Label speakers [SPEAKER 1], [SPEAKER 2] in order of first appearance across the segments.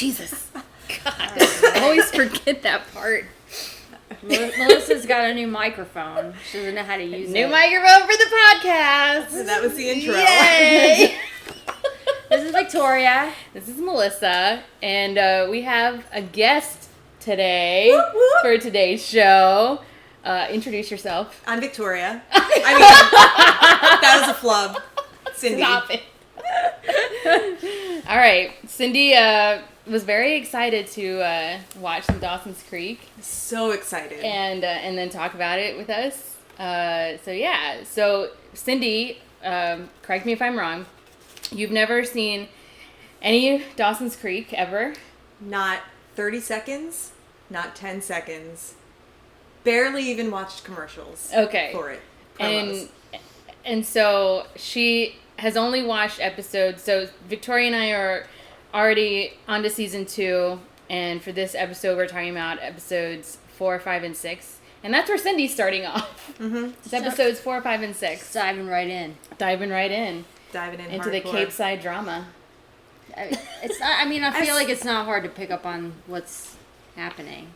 [SPEAKER 1] Jesus. God, I always forget that part.
[SPEAKER 2] Melissa's got a new microphone. She doesn't know how to use it.
[SPEAKER 1] New microphone for the podcast.
[SPEAKER 3] So that was the intro.
[SPEAKER 1] Yay!
[SPEAKER 2] This is Victoria.
[SPEAKER 1] This is Melissa, and we have a guest today
[SPEAKER 3] Whoop, whoop.
[SPEAKER 1] for today's show. Introduce yourself.
[SPEAKER 3] I'm Victoria. I mean, that was a flub. Cyndi.
[SPEAKER 1] Stop it. All right, Cyndi was very excited to watch some Dawson's Creek
[SPEAKER 3] So excited.
[SPEAKER 1] and then talk about it with us. So Cyndi, correct me if I'm wrong. You've never seen any Dawson's Creek ever?
[SPEAKER 3] Not 30 seconds, not 10 seconds. Barely even watched commercials for it. Promos.
[SPEAKER 1] And so she has only watched episodes. So Victoria and I are already on to season 2, and for this episode we're talking about episodes 4, 5, and 6. And that's where Cyndi's starting off.
[SPEAKER 3] Mm-hmm.
[SPEAKER 1] It's episodes 4, 5, and 6.
[SPEAKER 2] Diving right in.
[SPEAKER 3] Diving
[SPEAKER 1] Into
[SPEAKER 3] hardcore.
[SPEAKER 1] the Capeside drama.
[SPEAKER 2] It's not. I mean, I feel like it's not hard to pick up on what's happening.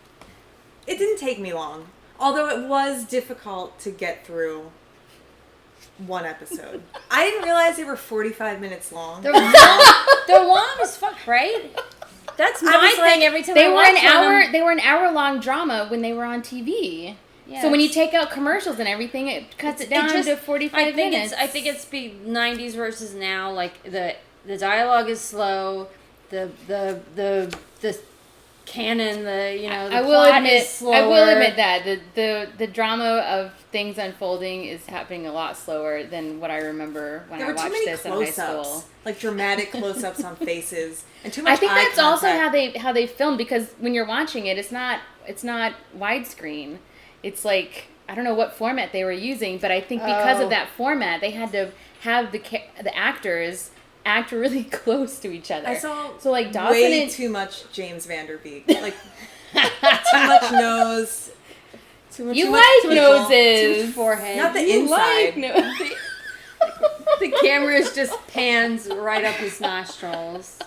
[SPEAKER 3] It didn't take me long. Although it was difficult to get through one episode. I didn't realize they were 45 minutes long.
[SPEAKER 2] They're long as fuck, right? That's my thing every time
[SPEAKER 1] They
[SPEAKER 2] I
[SPEAKER 1] were
[SPEAKER 2] watch
[SPEAKER 1] an hour.
[SPEAKER 2] them.
[SPEAKER 1] They were an hour-long drama when they were on TV.
[SPEAKER 2] Yeah,
[SPEAKER 1] So when you take out commercials and everything, it cuts it down to 45 minutes.
[SPEAKER 2] I think it's 90s versus now. Like the dialogue is slow. The canon, the plot is slower.
[SPEAKER 1] I will admit that the drama of things unfolding is happening a lot slower than what I remember when
[SPEAKER 3] There
[SPEAKER 1] I
[SPEAKER 3] were too
[SPEAKER 1] watched
[SPEAKER 3] many
[SPEAKER 1] this in high
[SPEAKER 3] close-ups,
[SPEAKER 1] school.
[SPEAKER 3] like dramatic close-ups on faces, and too much.
[SPEAKER 1] I think
[SPEAKER 3] eye
[SPEAKER 1] that's also
[SPEAKER 3] contact.
[SPEAKER 1] how they filmed, because when you're watching it, it's not widescreen. It's like, I don't know what format they were using, but I think because of that format, they had to have the actors act really close to each other.
[SPEAKER 3] I saw
[SPEAKER 1] so like Dawson
[SPEAKER 3] way
[SPEAKER 1] and
[SPEAKER 3] too much James Vanderbeek, like too much nose.
[SPEAKER 1] you like noses,
[SPEAKER 2] Too much forehead.
[SPEAKER 3] Not the
[SPEAKER 1] you
[SPEAKER 3] inside.
[SPEAKER 1] like no-
[SPEAKER 2] The camera just pans right up his nostrils.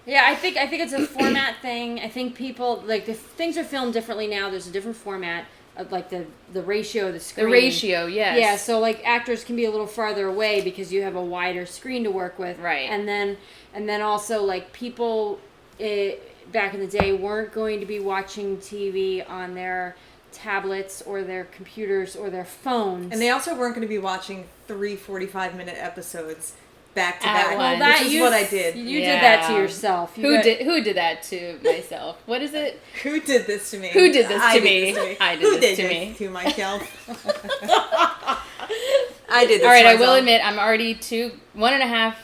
[SPEAKER 2] Yeah, I think it's a format thing. I think people if things are filmed differently now. There's a different format of like the ratio of the screen.
[SPEAKER 1] The ratio, yes.
[SPEAKER 2] Yeah, so like actors can be a little farther away because you have a wider screen to work with.
[SPEAKER 1] Right.
[SPEAKER 2] And then also like people back in the day weren't going to be watching TV on their tablets or their computers or their phones.
[SPEAKER 3] And they also weren't going to be watching 3 45-minute episodes back to
[SPEAKER 1] At
[SPEAKER 3] back,
[SPEAKER 1] once.
[SPEAKER 3] which is what I did.
[SPEAKER 2] You did that to yourself.
[SPEAKER 1] Who did that to myself? What is it?
[SPEAKER 3] Who did this to me?
[SPEAKER 1] Who did this
[SPEAKER 3] I
[SPEAKER 1] to me?
[SPEAKER 3] did this to me.
[SPEAKER 1] I did
[SPEAKER 3] Who
[SPEAKER 1] this
[SPEAKER 3] did
[SPEAKER 1] to
[SPEAKER 3] this
[SPEAKER 1] me.
[SPEAKER 3] to myself? I did this
[SPEAKER 1] All right,
[SPEAKER 3] to
[SPEAKER 1] I will
[SPEAKER 3] myself.
[SPEAKER 1] admit I'm already 1.5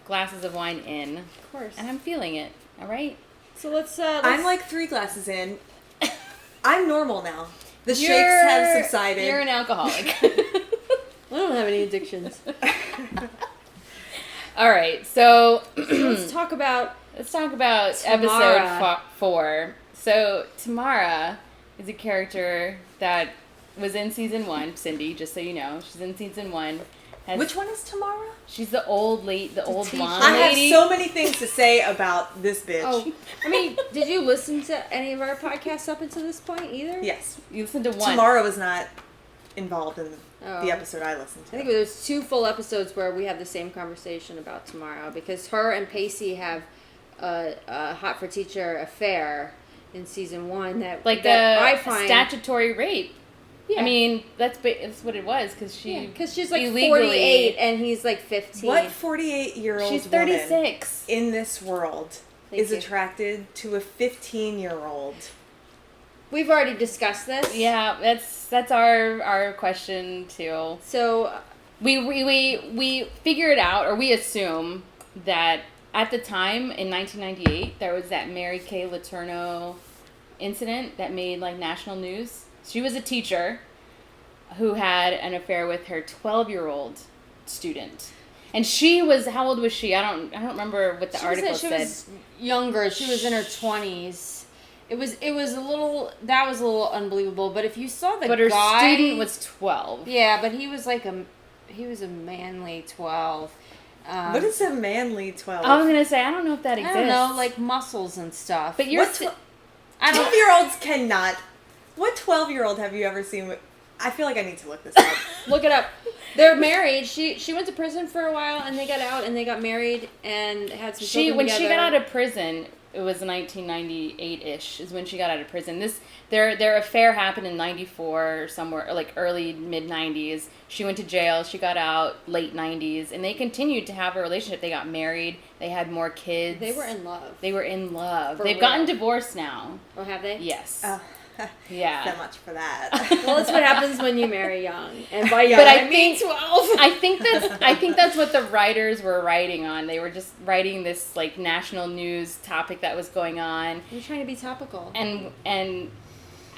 [SPEAKER 1] glasses of wine in,
[SPEAKER 2] Of course.
[SPEAKER 1] and I'm feeling it. All right.
[SPEAKER 2] So let's
[SPEAKER 3] I'm like 3 glasses in. I'm normal now. The shakes
[SPEAKER 1] You're-
[SPEAKER 3] have subsided.
[SPEAKER 1] You're an alcoholic.
[SPEAKER 2] I don't have any addictions.
[SPEAKER 1] All right, so
[SPEAKER 2] Let's talk about
[SPEAKER 1] episode
[SPEAKER 2] Tamara.
[SPEAKER 1] 4. So Tamara is a character that was in season 1. Cyndi, just so you know, she's in season 1.
[SPEAKER 3] Which one is Tamara?
[SPEAKER 1] She's the old blonde
[SPEAKER 3] I
[SPEAKER 1] lady.
[SPEAKER 3] have so many things to say about this bitch.
[SPEAKER 2] Oh, I mean, did you listen to any of our podcasts up until this point either?
[SPEAKER 3] Yes.
[SPEAKER 1] You listened to one.
[SPEAKER 3] Tamara was not involved in the
[SPEAKER 2] Oh.
[SPEAKER 3] episode I listened
[SPEAKER 2] I
[SPEAKER 3] to.
[SPEAKER 2] think there's 2 full episodes where we have the same conversation about Tamara because her and Pacey have a hot for teacher affair in season 1 that I find
[SPEAKER 1] statutory rape.
[SPEAKER 2] Yeah.
[SPEAKER 1] I mean, that's what it was, because
[SPEAKER 2] she's like
[SPEAKER 1] illegally-
[SPEAKER 2] 48 and he's like 15.
[SPEAKER 3] What 48-year-old
[SPEAKER 1] she's
[SPEAKER 3] woman
[SPEAKER 1] 36
[SPEAKER 3] in this world is attracted to a 15-year-old?
[SPEAKER 2] We've already discussed this.
[SPEAKER 1] Yeah, that's our question too.
[SPEAKER 2] So
[SPEAKER 1] We figure it out, or we assume that at the time in 1998 there was that Mary Kay Letourneau incident that made like national news. She was a teacher who had an affair with her 12-year-old student. And she was, how old was she? I don't remember what the article said.
[SPEAKER 2] She was younger. She was in her 20s. It was a little unbelievable. But if you saw the guy,
[SPEAKER 1] but her student was 12.
[SPEAKER 2] Yeah, but he was like he was a manly 12.
[SPEAKER 3] What is a manly 12?
[SPEAKER 1] I was gonna say I don't know if that
[SPEAKER 2] I
[SPEAKER 1] exists.
[SPEAKER 2] don't know, like muscles and stuff.
[SPEAKER 1] But you're.
[SPEAKER 3] What 12-year-olds cannot. What 12-year-old have you ever seen? I feel like I need to look this up.
[SPEAKER 2] Look it up. They're married. She went to prison for a while, and they got out, and they got married, and had some children
[SPEAKER 1] When
[SPEAKER 2] together.
[SPEAKER 1] she got out of prison, it was 1998-ish is when she got out of prison. Their affair happened in 94 or somewhere, or like early mid 90s. She went to jail. She got out late 90s, and they continued to have a relationship. They got married. They had more kids.
[SPEAKER 2] They were in love.
[SPEAKER 1] They've
[SPEAKER 2] For real.
[SPEAKER 1] gotten divorced now.
[SPEAKER 2] Oh, have they?
[SPEAKER 1] Yes.
[SPEAKER 3] Oh,
[SPEAKER 1] Yeah.
[SPEAKER 3] so much for that.
[SPEAKER 2] Well, that's what happens when you marry young. And by young,
[SPEAKER 1] But
[SPEAKER 2] I mean 12.
[SPEAKER 1] I think that's what the writers were writing on. They were just writing this like national news topic that was going on.
[SPEAKER 2] You're trying to be topical.
[SPEAKER 1] And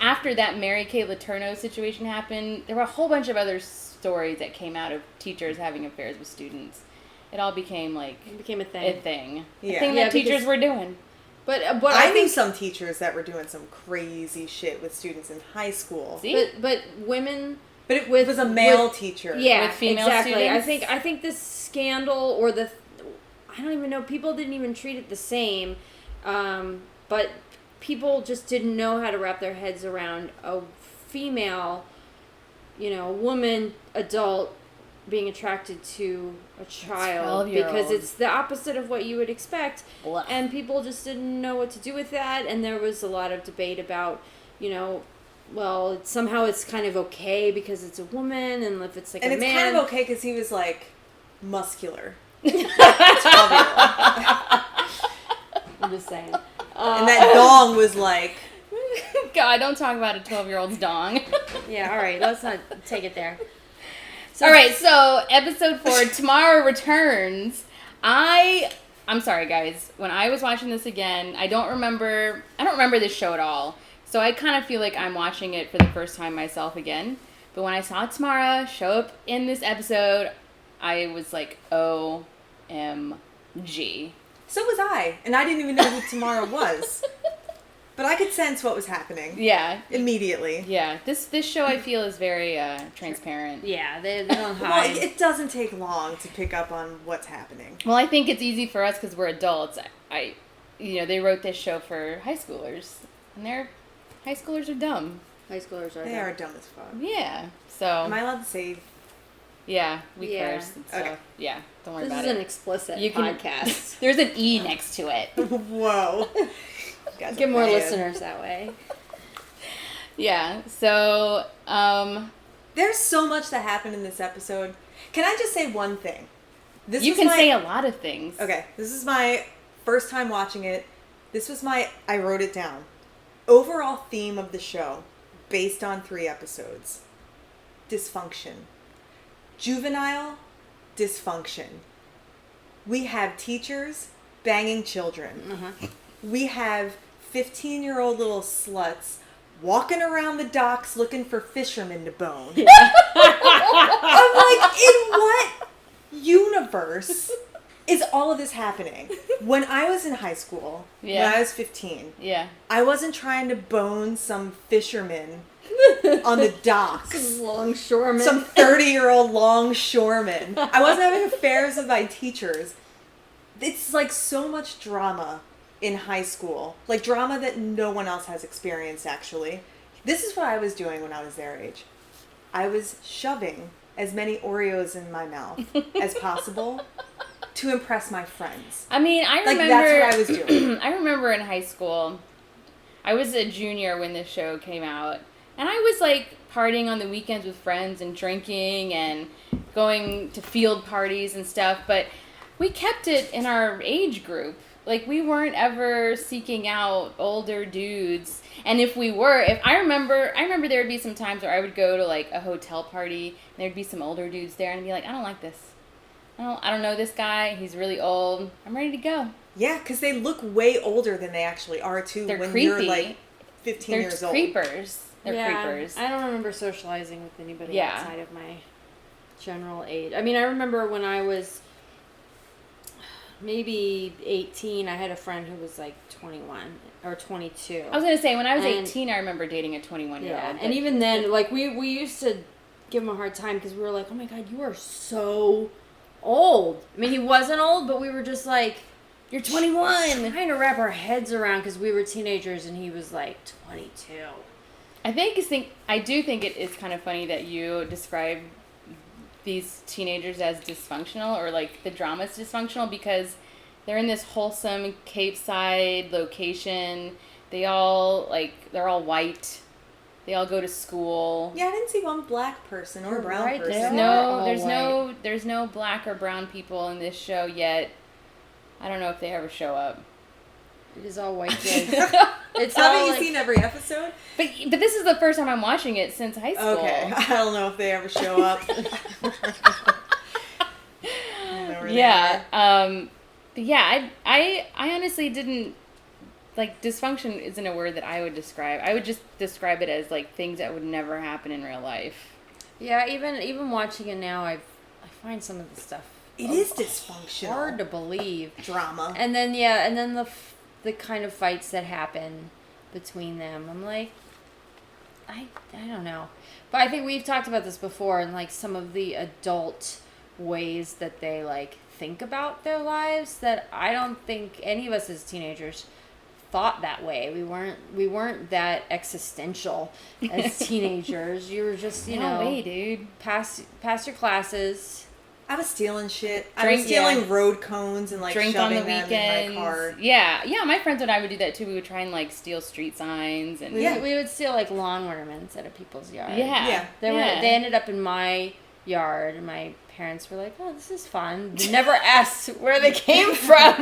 [SPEAKER 1] after that Mary Kay Letourneau situation happened, there were a whole bunch of other stories that came out of teachers having affairs with students. It all became like
[SPEAKER 2] It became a
[SPEAKER 1] a
[SPEAKER 2] thing.
[SPEAKER 1] thing.
[SPEAKER 3] Yeah.
[SPEAKER 1] A thing
[SPEAKER 2] Yeah,
[SPEAKER 1] that teachers
[SPEAKER 2] because-
[SPEAKER 1] were doing.
[SPEAKER 2] But
[SPEAKER 3] I knew some teachers that were doing some crazy shit with students in high school.
[SPEAKER 1] See?
[SPEAKER 2] but women.
[SPEAKER 3] But it
[SPEAKER 2] With-
[SPEAKER 3] was a male
[SPEAKER 2] with-
[SPEAKER 3] teacher.
[SPEAKER 2] Yeah,
[SPEAKER 1] With female
[SPEAKER 2] exactly.
[SPEAKER 1] students?
[SPEAKER 2] I think this scandal or I don't even know. People didn't even treat it the same, but people just didn't know how to wrap their heads around a female, woman, adult, being attracted to a child
[SPEAKER 1] 12-year-old.
[SPEAKER 2] because it's the opposite of what you would expect,
[SPEAKER 1] Blah.
[SPEAKER 2] and people just didn't know what to do with that. And there was a lot of debate about, well, somehow it's kind of okay because it's a woman, and if it's like
[SPEAKER 3] And
[SPEAKER 2] a
[SPEAKER 3] it's
[SPEAKER 2] man,
[SPEAKER 3] kind of okay because he was like muscular. 12-year-old.
[SPEAKER 2] I'm just saying.
[SPEAKER 3] And that dong was like,
[SPEAKER 1] God, don't talk about a 12-year-old's dong.
[SPEAKER 2] Yeah, all right, let's not take it there.
[SPEAKER 1] All right, so episode 4, Tomorrow Returns. I'm sorry, guys. When I was watching this again, I don't remember this show at all. So I kind of feel like I'm watching it for the first time myself again. But when I saw Tamara show up in this episode, I was like, OMG.
[SPEAKER 3] so was I. And I didn't even know who Tamara was. But I could sense what was happening.
[SPEAKER 1] Yeah.
[SPEAKER 3] Immediately.
[SPEAKER 1] Yeah. This show I feel is very transparent.
[SPEAKER 2] Yeah, they don't
[SPEAKER 3] Well,
[SPEAKER 2] hide.
[SPEAKER 3] it doesn't take long to pick up on what's happening.
[SPEAKER 1] Well, I think it's easy for us because we're adults. They wrote this show for high schoolers, and high schoolers are dumb.
[SPEAKER 2] High schoolers are.
[SPEAKER 3] They
[SPEAKER 2] dumb.
[SPEAKER 3] are dumb as fuck.
[SPEAKER 1] Yeah. So.
[SPEAKER 3] Am I allowed to say?
[SPEAKER 1] Yeah, we
[SPEAKER 2] Yeah.
[SPEAKER 1] curse and stuff.
[SPEAKER 3] Okay.
[SPEAKER 1] Yeah, don't worry
[SPEAKER 2] This
[SPEAKER 1] about
[SPEAKER 2] is
[SPEAKER 1] it.
[SPEAKER 2] an explicit
[SPEAKER 1] You can-
[SPEAKER 2] podcast.
[SPEAKER 1] There's an E next to it.
[SPEAKER 3] Whoa. Guys
[SPEAKER 2] Get
[SPEAKER 3] are
[SPEAKER 2] more
[SPEAKER 3] bad.
[SPEAKER 2] listeners that way.
[SPEAKER 1] Yeah. So,
[SPEAKER 3] There's so much that happened in this episode. Can I just say one thing? This
[SPEAKER 1] you
[SPEAKER 3] was
[SPEAKER 1] can
[SPEAKER 3] my-
[SPEAKER 1] say a lot of things.
[SPEAKER 3] Okay, this is my first time watching it. I wrote it down. Overall theme of the show, based on 3 episodes. Dysfunction. Juvenile dysfunction. We have teachers banging children.
[SPEAKER 2] Uh-huh.
[SPEAKER 3] We have 15-year-old little sluts walking around the docks looking for fishermen to bone. I'm like, in what universe is all of this happening? When I was in high school,
[SPEAKER 1] Yeah.
[SPEAKER 3] when I was 15,
[SPEAKER 1] Yeah.
[SPEAKER 3] I wasn't trying to bone some fisherman on the docks.
[SPEAKER 2] Longshoremen.
[SPEAKER 3] Some 30-year-old longshoreman. I wasn't having affairs with my teachers. It's like so much drama in high school. Like drama that no one else has experienced, actually. This is what I was doing when I was their age. I was shoving as many Oreos in my mouth as possible to impress my friends.
[SPEAKER 1] I mean, I
[SPEAKER 3] Like,
[SPEAKER 1] remember.
[SPEAKER 3] that's what I was doing.
[SPEAKER 1] I remember in high school, I was a junior when this show came out, and I was like partying on the weekends with friends and drinking and going to field parties and stuff, but we kept it in our age group. Like, we weren't ever seeking out older dudes. And if we were, I remember there would be some times where I would go to like a hotel party and there'd be some older dudes there and I'd be like, I don't like this. I don't know this guy. He's really old. I'm ready to go.
[SPEAKER 3] Yeah, because they look way older than they actually are, too,
[SPEAKER 1] They're
[SPEAKER 3] when
[SPEAKER 1] creepy.
[SPEAKER 3] you're like 15
[SPEAKER 1] They're
[SPEAKER 3] years old.
[SPEAKER 1] creepers. They're creepers.
[SPEAKER 2] I don't remember socializing with anybody
[SPEAKER 1] Yeah.
[SPEAKER 2] outside of my general age. I mean, I remember when I was maybe 18, I had a friend who was like 21 or 22.
[SPEAKER 1] I was going to say, when I was
[SPEAKER 2] And-
[SPEAKER 1] 18, I remember dating a 21-year-old.
[SPEAKER 2] Yeah, and even then, like, we used to give him a hard time because we were like, oh my god, you are so old. I mean, he wasn't old, but we were just like,
[SPEAKER 1] You're 21.
[SPEAKER 2] trying to wrap our heads around because we were teenagers and he was like 22.
[SPEAKER 1] I do think it is kind of funny that you describe these teenagers as dysfunctional, or like the drama's dysfunctional, because they're in this wholesome Capeside location. They're all white. They all go to school.
[SPEAKER 3] Yeah, I didn't see one black person or brown
[SPEAKER 2] Right,
[SPEAKER 3] person.
[SPEAKER 1] There's no black or brown people in this show yet. I don't know if they ever show up.
[SPEAKER 2] It is all white kids.
[SPEAKER 3] Haven't you seen every episode?
[SPEAKER 1] But this is the first time I'm watching it since high school.
[SPEAKER 3] Okay, I don't know if they ever show up.
[SPEAKER 1] But yeah, I honestly didn't, like, dysfunction isn't a word that I would describe. I would just describe it as, like, things that would never happen in real life.
[SPEAKER 2] Yeah, even watching it now, I find some of the stuff.
[SPEAKER 3] It is dysfunctional.
[SPEAKER 2] Hard to believe.
[SPEAKER 3] Drama.
[SPEAKER 2] And then the kind of fights that happen between them. I'm like, I don't know. But I think we've talked about this before, and like some of the adult ways that they like think about their lives that I don't think any of us as teenagers thought that way. We weren't that existential as teenagers. You were just,
[SPEAKER 1] No way, dude.
[SPEAKER 2] pass your classes.
[SPEAKER 3] I was stealing shit. I was stealing road cones and like
[SPEAKER 1] Drink on
[SPEAKER 3] shoving
[SPEAKER 1] the
[SPEAKER 3] them
[SPEAKER 1] weekends.
[SPEAKER 3] in my car.
[SPEAKER 1] Yeah, my friends and I would do that too. We would try and like steal street signs and
[SPEAKER 3] Yeah.
[SPEAKER 2] We would steal like lawn ornaments out of people's yards.
[SPEAKER 3] Yeah.
[SPEAKER 2] They ended up in my yard, and my parents were like, "Oh, this is fun." They never asked where they came from.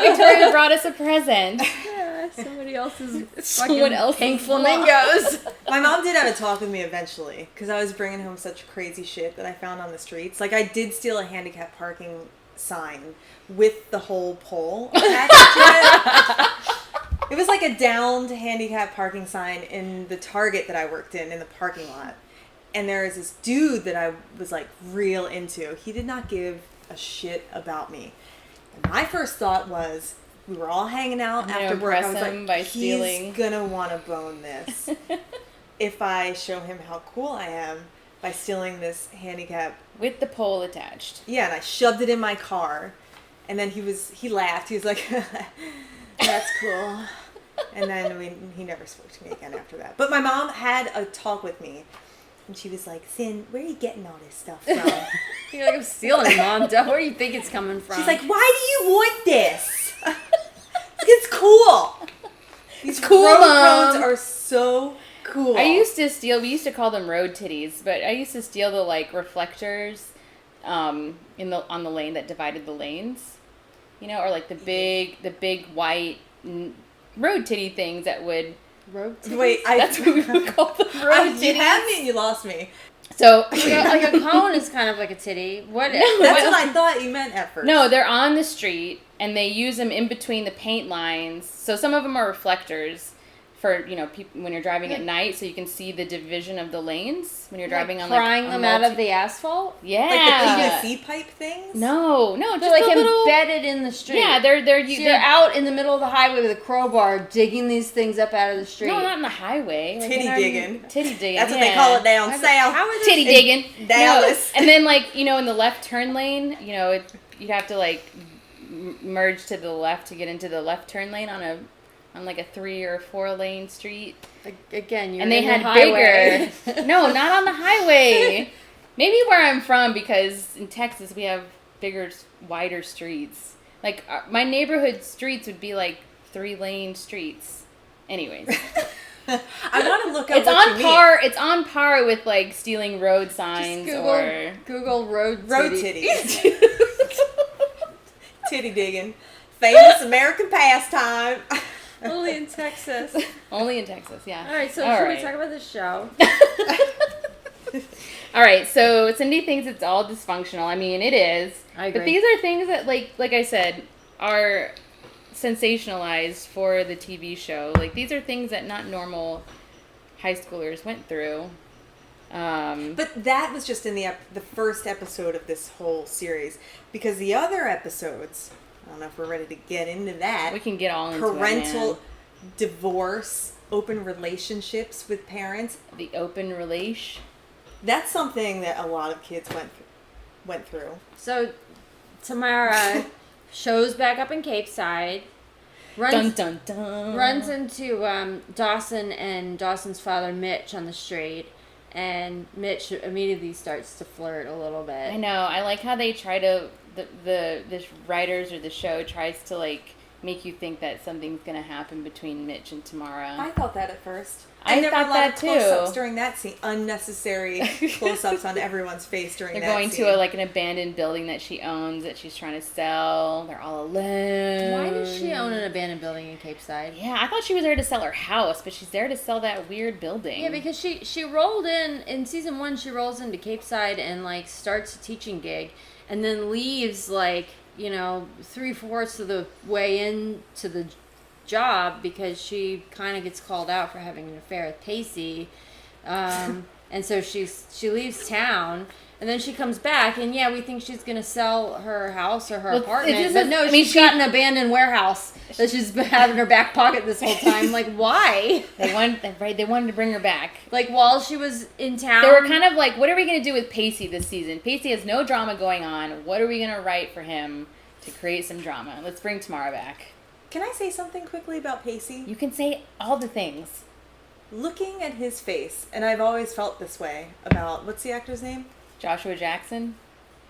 [SPEAKER 1] Victoria brought us a present.
[SPEAKER 2] Yeah, somebody else's
[SPEAKER 1] Someone else's
[SPEAKER 2] pink flamingos.
[SPEAKER 3] My mom did have a talk with me eventually because I was bringing home such crazy shit that I found on the streets. Like, I did steal a handicap parking sign with the whole pole attached to it. It was like a downed handicap parking sign in the Target that I worked in the parking lot. And there was this dude that I was like real into. He did not give a shit about me. And my first thought was, we were all hanging out after work. I was like, he's gonna want to bone this if I show him how cool I am by stealing this handicap.
[SPEAKER 1] With the pole attached.
[SPEAKER 3] Yeah, and I shoved it in my car. And then he laughed. He was like, that's cool. And then he never spoke to me again after that. But my mom had a talk with me. And she was like, Cyn, where are you getting all this stuff from?
[SPEAKER 2] You're like, I'm stealing it, Mom. Where do you think it's coming from?
[SPEAKER 3] She's like, why do you want this? It's cool. These
[SPEAKER 1] cool,
[SPEAKER 3] road
[SPEAKER 1] Mom.
[SPEAKER 3] cones are so cool.
[SPEAKER 1] We used to call them road titties, but I used to steal the like reflectors on the lane that divided the lanes. Or like the big white road titty things that would
[SPEAKER 2] road titties?
[SPEAKER 3] Wait,
[SPEAKER 1] that's what we would call them, road titties.
[SPEAKER 3] You had me and you lost me.
[SPEAKER 1] So
[SPEAKER 2] like a cone is kind of like a titty. What?
[SPEAKER 3] That's what I thought you meant at first.
[SPEAKER 1] No, they're on the street and they use them in between the paint lines. So some of them are reflectors for people when you're driving at night, so you can see the division of the lanes when you're driving on
[SPEAKER 2] prying them out of the asphalt.
[SPEAKER 1] Yeah,
[SPEAKER 3] like the PVC pipe things.
[SPEAKER 1] No,
[SPEAKER 2] they're
[SPEAKER 1] just
[SPEAKER 2] like
[SPEAKER 1] little,
[SPEAKER 2] embedded in the street.
[SPEAKER 1] Yeah, they're
[SPEAKER 2] out in the middle of the highway with a crowbar digging these things up out of the street.
[SPEAKER 1] No, not in the highway.
[SPEAKER 3] Titty digging.
[SPEAKER 1] Titty digging.
[SPEAKER 3] That's what they call it down south.
[SPEAKER 2] How are they
[SPEAKER 1] Titty digging.
[SPEAKER 3] Dallas.
[SPEAKER 1] No. And then in the left turn lane, you'd have to merge to the left to get into the left turn lane on like a 3 or 4 lane street.
[SPEAKER 2] Again,
[SPEAKER 1] and they had bigger. No, not on the highway. Maybe where I'm from, because in Texas we have bigger, wider streets. Like my neighborhood streets would be like 3-lane streets. Anyways,
[SPEAKER 3] I want to look up.
[SPEAKER 1] It's on par with like stealing road signs or
[SPEAKER 2] Google road
[SPEAKER 3] titties. Titty digging, famous American pastime.
[SPEAKER 2] Only in Texas.
[SPEAKER 1] Only in Texas, yeah.
[SPEAKER 2] All right, so should we talk about the show?
[SPEAKER 1] All right, so Cyndi thinks it's all dysfunctional. I mean, it is.
[SPEAKER 2] I agree.
[SPEAKER 1] But these are things that, like I said, are sensationalized for the TV show. Like, these are things that not normal high schoolers went through.
[SPEAKER 3] But that was just in the first episode of this whole series. Because the other episodes, I don't know if we're ready to get into that.
[SPEAKER 1] We can get all into
[SPEAKER 3] parental divorce, open relationships with parents.
[SPEAKER 1] The open relation.
[SPEAKER 3] That's something that a lot of kids went through.
[SPEAKER 2] So Tamara shows back up in Capeside.
[SPEAKER 1] Dun dun dun.
[SPEAKER 2] Runs into Dawson and Dawson's father Mitch on the street, and Mitch immediately starts to flirt a little bit.
[SPEAKER 1] I know. I like how they try to the writers or the show tries to like make you think that something's gonna happen between Mitch and Tamara.
[SPEAKER 3] I thought that at first.
[SPEAKER 1] I
[SPEAKER 3] there
[SPEAKER 1] thought
[SPEAKER 3] were a lot
[SPEAKER 1] that
[SPEAKER 3] of
[SPEAKER 1] too.
[SPEAKER 3] close-ups during that scene. Unnecessary close-ups on everyone's face during
[SPEAKER 1] They're
[SPEAKER 3] that
[SPEAKER 1] going
[SPEAKER 3] scene.
[SPEAKER 1] to an abandoned building that she owns that she's trying to sell. They're all alone.
[SPEAKER 2] Why does she own an abandoned building in Capeside?
[SPEAKER 1] Yeah, I thought she was there to sell her house, but she's there to sell that weird building.
[SPEAKER 2] Yeah, because she rolled in season 1. She rolls into Capeside and like starts a teaching gig, and then leaves like 3/4 of the way into the job because she kind of gets called out for having an affair with Pacey, and so she leaves town, and then she comes back, and we think she's gonna sell her house or her apartment, but no, she's got an abandoned warehouse that she's been having in her back pocket this whole time. Like, why?
[SPEAKER 1] They wanted to bring her back.
[SPEAKER 2] Like, while she was in town,
[SPEAKER 1] they were kind of like, what are we gonna do with Pacey this season? Pacey has no drama going on. What are we gonna write for him to create some drama? Let's bring Tamara back.
[SPEAKER 3] Can I say something quickly about Pacey?
[SPEAKER 1] You can say all the things.
[SPEAKER 3] Looking at his face, and I've always felt this way about, what's the actor's name?
[SPEAKER 1] Joshua Jackson.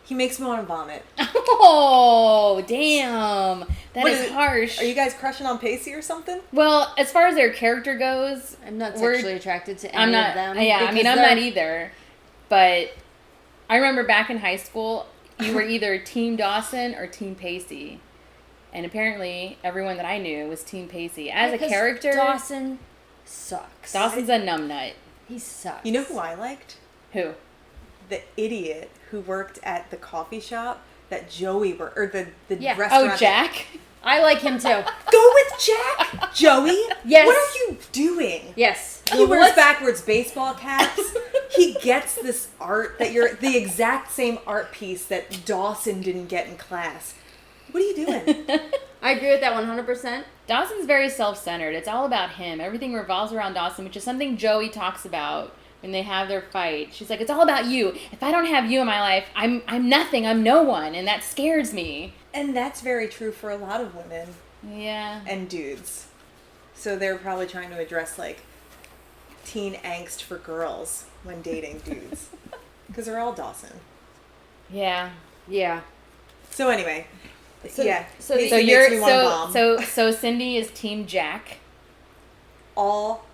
[SPEAKER 3] He makes me want to vomit.
[SPEAKER 1] Oh, damn. That is harsh.
[SPEAKER 3] Are you guys crushing on Pacey or something?
[SPEAKER 1] Well, as far as their character goes,
[SPEAKER 2] I'm not sexually attracted to any
[SPEAKER 1] I'm not,
[SPEAKER 2] of them.
[SPEAKER 1] Yeah, I mean, I'm not either. But I remember back in high school, you were either Team Dawson or Team Pacey. And apparently, everyone that I knew was Team Pacey. As a character,
[SPEAKER 2] Dawson sucks.
[SPEAKER 1] Dawson's a numbnut.
[SPEAKER 2] He sucks.
[SPEAKER 3] You know who I liked?
[SPEAKER 1] Who?
[SPEAKER 3] The idiot who worked at the coffee shop that Joey worked, or the restaurant.
[SPEAKER 1] Oh, Jack?
[SPEAKER 2] I like him too.
[SPEAKER 3] Go with Jack, Joey.
[SPEAKER 2] Yes.
[SPEAKER 3] What are you doing?
[SPEAKER 2] Yes.
[SPEAKER 3] He wears backwards baseball caps. He gets this art that you're the exact same art piece that Dawson didn't get in class. What are you doing?
[SPEAKER 2] I agree with that 100%.
[SPEAKER 1] Dawson's very self-centered. It's all about him. Everything revolves around Dawson, which is something Joey talks about when they have their fight. She's like, it's all about you. If I don't have you in my life, I'm nothing. I'm no one. And that scares me.
[SPEAKER 3] And that's very true for a lot of women.
[SPEAKER 1] Yeah.
[SPEAKER 3] And dudes. So they're probably trying to address, like, teen angst for girls when dating dudes. Because they're all Dawson.
[SPEAKER 1] Yeah.
[SPEAKER 2] Yeah.
[SPEAKER 3] So anyway...
[SPEAKER 2] So
[SPEAKER 1] Cyndi is Team Jack.
[SPEAKER 3] All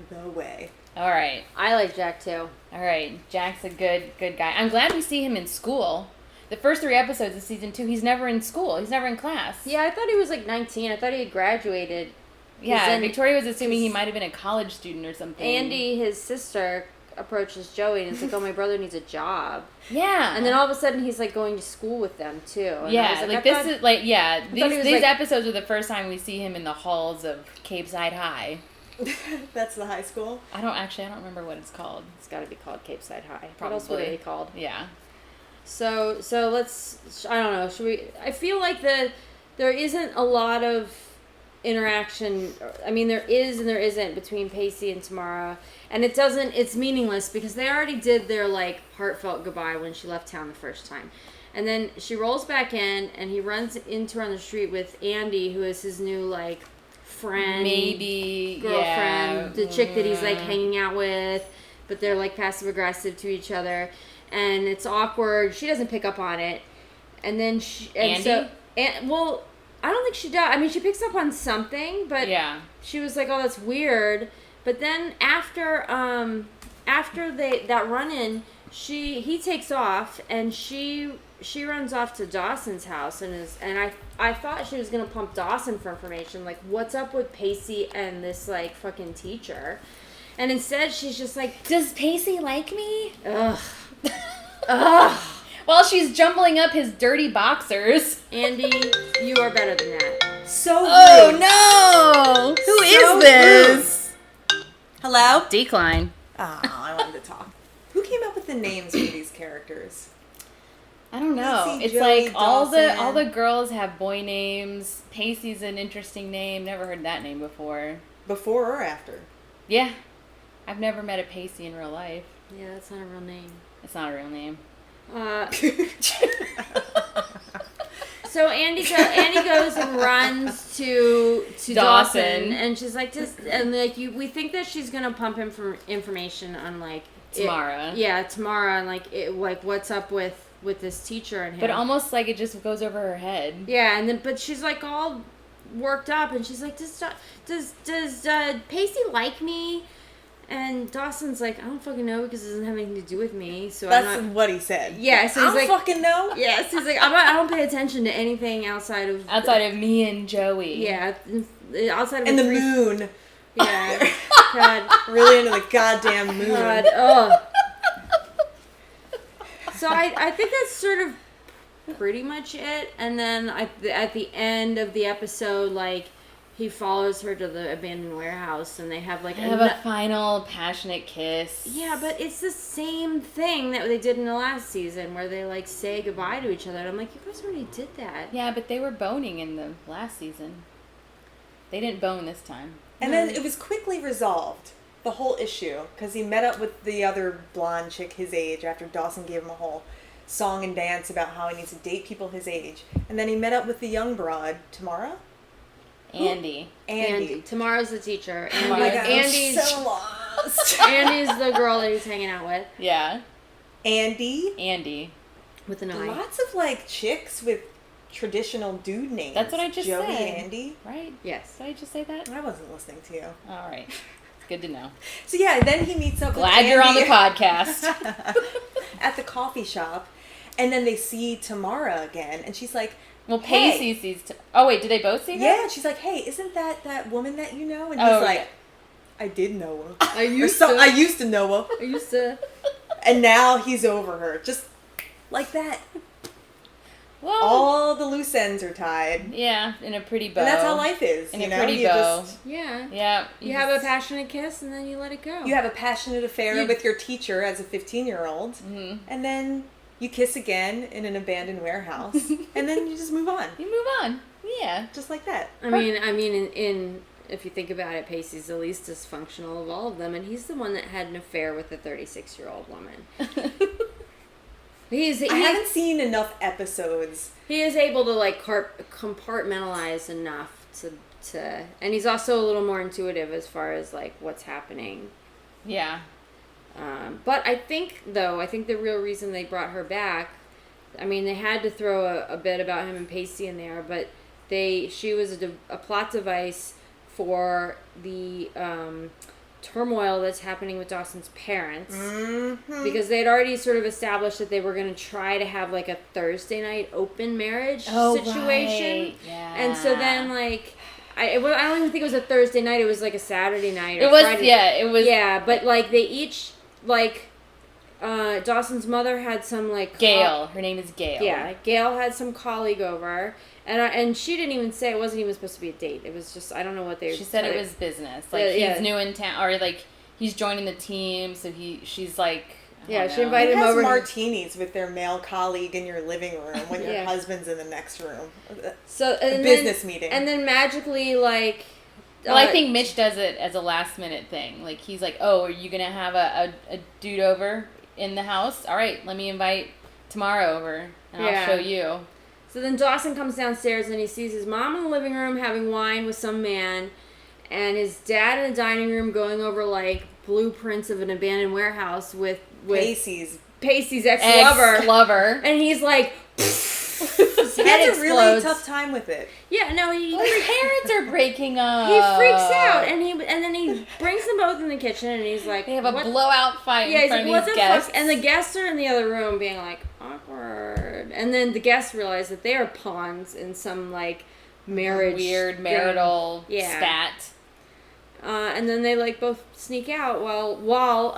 [SPEAKER 3] the way.
[SPEAKER 1] All right.
[SPEAKER 2] I like Jack too.
[SPEAKER 1] All right. Jack's a good guy. I'm glad we see him in school. The first 3 episodes of season 2, he's never in school. He's never in class.
[SPEAKER 2] Yeah, I thought he was like 19. I thought he had graduated.
[SPEAKER 1] Yeah, Victoria was assuming he might have been a college student or something.
[SPEAKER 2] Andy, his sister, approaches Joey and it's like, oh, my brother needs a job.
[SPEAKER 1] Yeah.
[SPEAKER 2] And then all of a sudden he's like going to school with them too. And
[SPEAKER 1] yeah, these episodes are the first time we see him in the halls of Capeside High.
[SPEAKER 3] That's the high school?
[SPEAKER 1] I don't remember what it's called.
[SPEAKER 2] It's got to be called Capeside High.
[SPEAKER 1] Probably.
[SPEAKER 2] What else would it be called?
[SPEAKER 1] Yeah.
[SPEAKER 2] So let's, I don't know, I feel like there isn't a lot of interaction. I mean, there is and there isn't between Pacey and Tamara, and it's meaningless because they already did their like heartfelt goodbye when she left town the first time, and then she rolls back in and he runs into her on the street with Andy, who is his new like friend,
[SPEAKER 1] maybe
[SPEAKER 2] girlfriend, the chick that he's like hanging out with, but they're like passive aggressive to each other, and it's awkward. She doesn't pick up on it, and then
[SPEAKER 1] Andy?
[SPEAKER 2] I don't think she does. I mean, she picks up on something, but she was like, "Oh, that's weird." But then after that run-in, he takes off and she runs off to Dawson's house and I thought she was gonna pump Dawson for information, like what's up with Pacey and this like fucking teacher, and instead she's just like,
[SPEAKER 1] does Pacey like me?
[SPEAKER 2] Ugh, ugh.
[SPEAKER 1] While she's jumbling up his dirty boxers.
[SPEAKER 2] Andy, you are better than that.
[SPEAKER 3] So rude.
[SPEAKER 1] Oh, no. Who is this?
[SPEAKER 3] Rude. Hello?
[SPEAKER 1] Decline.
[SPEAKER 3] Oh, I wanted to talk. Who came up with the names for these characters?
[SPEAKER 1] I don't know. It's
[SPEAKER 3] Joey,
[SPEAKER 1] like all
[SPEAKER 3] Dawson.
[SPEAKER 1] the girls have boy names. Pacey's an interesting name. Never heard that name before.
[SPEAKER 3] Before or after?
[SPEAKER 1] Yeah. I've never met a Pacey in real life.
[SPEAKER 2] Yeah, that's not a real name.
[SPEAKER 1] It's not a real name.
[SPEAKER 2] So Andy goes and runs to Dawson, and she's like, we think that she's gonna pump him for information on like
[SPEAKER 1] Tamara.
[SPEAKER 2] Tamara, and like what's up with this teacher and him.
[SPEAKER 1] But almost like it just goes over her head.
[SPEAKER 2] Yeah, and then but she's like all worked up, and she's like, does Pacey like me? And Dawson's like, I don't fucking know because it doesn't have anything to do with me. So
[SPEAKER 3] that's what he said.
[SPEAKER 2] Yeah, so he's
[SPEAKER 3] I don't fucking know.
[SPEAKER 2] Yeah, so he's like, I don't pay attention to anything outside of
[SPEAKER 1] me and Joey.
[SPEAKER 2] Yeah, outside of
[SPEAKER 3] and the moon.
[SPEAKER 2] Yeah, God,
[SPEAKER 3] really into the goddamn moon.
[SPEAKER 2] God, ugh. So I think that's sort of pretty much it. And then at the end of the episode, like, he follows her to the abandoned warehouse, and they have like
[SPEAKER 1] a final passionate kiss.
[SPEAKER 2] Yeah, but it's the same thing that they did in the last season, where they like say goodbye to each other. And I'm like, you guys already did that.
[SPEAKER 1] Yeah, but they were boning in the last season. They didn't bone this time.
[SPEAKER 3] And then it was quickly resolved, the whole issue, because he met up with the other blonde chick his age after Dawson gave him a whole song and dance about how he needs to date people his age. And then he met up with the young broad, Tamara?
[SPEAKER 1] Andy.
[SPEAKER 2] Tamara's the teacher.
[SPEAKER 3] Oh my God,
[SPEAKER 2] Andy's
[SPEAKER 3] I'm so lost.
[SPEAKER 2] Andy's the girl that he's hanging out with.
[SPEAKER 1] Yeah.
[SPEAKER 3] Andy.
[SPEAKER 2] With an I.
[SPEAKER 3] Lots of like chicks with traditional dude names.
[SPEAKER 1] That's what I just
[SPEAKER 3] Joey,
[SPEAKER 1] said.
[SPEAKER 3] Andy.
[SPEAKER 1] Right?
[SPEAKER 2] Yes.
[SPEAKER 1] Did I just say that?
[SPEAKER 3] I wasn't listening to you.
[SPEAKER 1] All right. It's good to know.
[SPEAKER 3] So yeah, then he meets up with
[SPEAKER 1] Glad you're on the
[SPEAKER 3] Andy
[SPEAKER 1] podcast.
[SPEAKER 3] at the coffee shop, and then they see Tamara again, and she's like,
[SPEAKER 1] well, Pacey sees... Oh, wait, did they both see her?
[SPEAKER 3] Yeah, she's like, hey, isn't that woman that you know? And he's like, I did know her.
[SPEAKER 2] I used
[SPEAKER 3] to know her. And now he's over her. Just like that.
[SPEAKER 1] Well,
[SPEAKER 3] all the loose ends are tied.
[SPEAKER 1] Yeah, in a pretty bow.
[SPEAKER 3] And that's how life is.
[SPEAKER 1] In a pretty bow.
[SPEAKER 2] Yeah. You have a passionate kiss, and then you let it go.
[SPEAKER 3] You have a passionate affair with your teacher as a 15-year-old. Mm-hmm. And then you kiss again in an abandoned warehouse. And then you just move on.
[SPEAKER 1] You move on. Yeah.
[SPEAKER 3] Just like that.
[SPEAKER 2] I mean, in if you think about it, Pacey's the least dysfunctional of all of them, and he's the one that had an affair with a 36-year-old woman. I
[SPEAKER 3] haven't seen enough episodes.
[SPEAKER 2] He is able to like compartmentalize enough to, and he's also a little more intuitive as far as like what's happening.
[SPEAKER 1] Yeah.
[SPEAKER 2] But I think the real reason they brought her back, I mean, they had to throw a bit about him and Pacey in there, but she was a plot device for the turmoil that's happening with Dawson's parents, because they had already sort of established that they were going to try to have like a Thursday night open marriage situation.
[SPEAKER 1] Right. Yeah.
[SPEAKER 2] And so then like I don't even think it was a Thursday night, it was like a Saturday night or
[SPEAKER 1] Friday. It was
[SPEAKER 2] but like they each like Dawson's mother had some like
[SPEAKER 1] Gail. Her name is Gail.
[SPEAKER 2] Yeah, Gail had some colleague over. And she didn't even say, it wasn't even supposed to be a date. It was just, I don't know what they...
[SPEAKER 1] She said it was business. Like, he's new in town, or like, he's joining the team, so she's like...
[SPEAKER 2] she invited him over.
[SPEAKER 3] Martinis with their male colleague in your living room when your husband's in the next room.
[SPEAKER 2] So
[SPEAKER 3] business meeting.
[SPEAKER 2] And then magically, like...
[SPEAKER 1] Well, I think Mitch does it as a last minute thing. Like, he's like, oh, are you going to have a dude over in the house? All right, let me invite Tamara over, and I'll show you.
[SPEAKER 2] So then Dawson comes downstairs and he sees his mom in the living room having wine with some man, and his dad in the dining room going over like blueprints of an abandoned warehouse with Pacey's ex-lover. And he's like, his head
[SPEAKER 3] has
[SPEAKER 2] explodes.
[SPEAKER 3] a really tough time with it.
[SPEAKER 2] Yeah, no,
[SPEAKER 1] his parents are breaking up.
[SPEAKER 2] He freaks out, and then he brings them both in the kitchen, and he's like,
[SPEAKER 1] they have a blowout fight in front of these guests.
[SPEAKER 2] Fuck? And the guests are in the other room being like, awkward. And then the guests realize that they are pawns in some like marriage
[SPEAKER 1] weird marital spat.
[SPEAKER 2] And then they like both sneak out while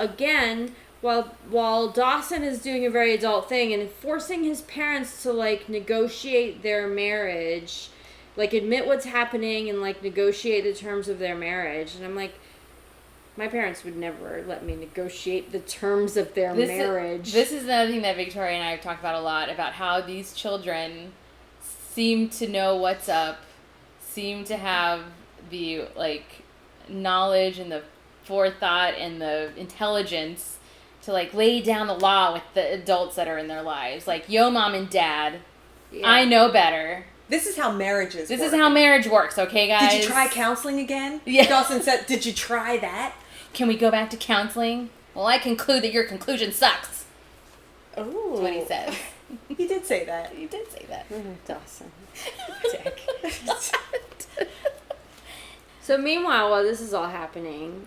[SPEAKER 2] Dawson is doing a very adult thing and forcing his parents to like negotiate their marriage, like admit what's happening and like negotiate the terms of their marriage. And I'm like, my parents would never let me negotiate the terms of their marriage.
[SPEAKER 1] This is another thing that Victoria and I have talked about a lot, about how these children seem to know what's up, seem to have the like knowledge and the forethought and the intelligence to like lay down the law with the adults that are in their lives. Like, yo, mom and dad, I know better.
[SPEAKER 3] This is how marriages
[SPEAKER 1] This
[SPEAKER 3] work.
[SPEAKER 1] is how marriage works, okay, guys?
[SPEAKER 3] Did you try counseling again?
[SPEAKER 1] Yeah.
[SPEAKER 3] Dawson said, did you try that?
[SPEAKER 1] Can we go back to counseling? Well, I conclude that your conclusion sucks.
[SPEAKER 3] Oh.
[SPEAKER 1] That's what he says.
[SPEAKER 3] He did say that.
[SPEAKER 1] He did say that.
[SPEAKER 2] Dawson. Dick. So meanwhile, while this is all happening,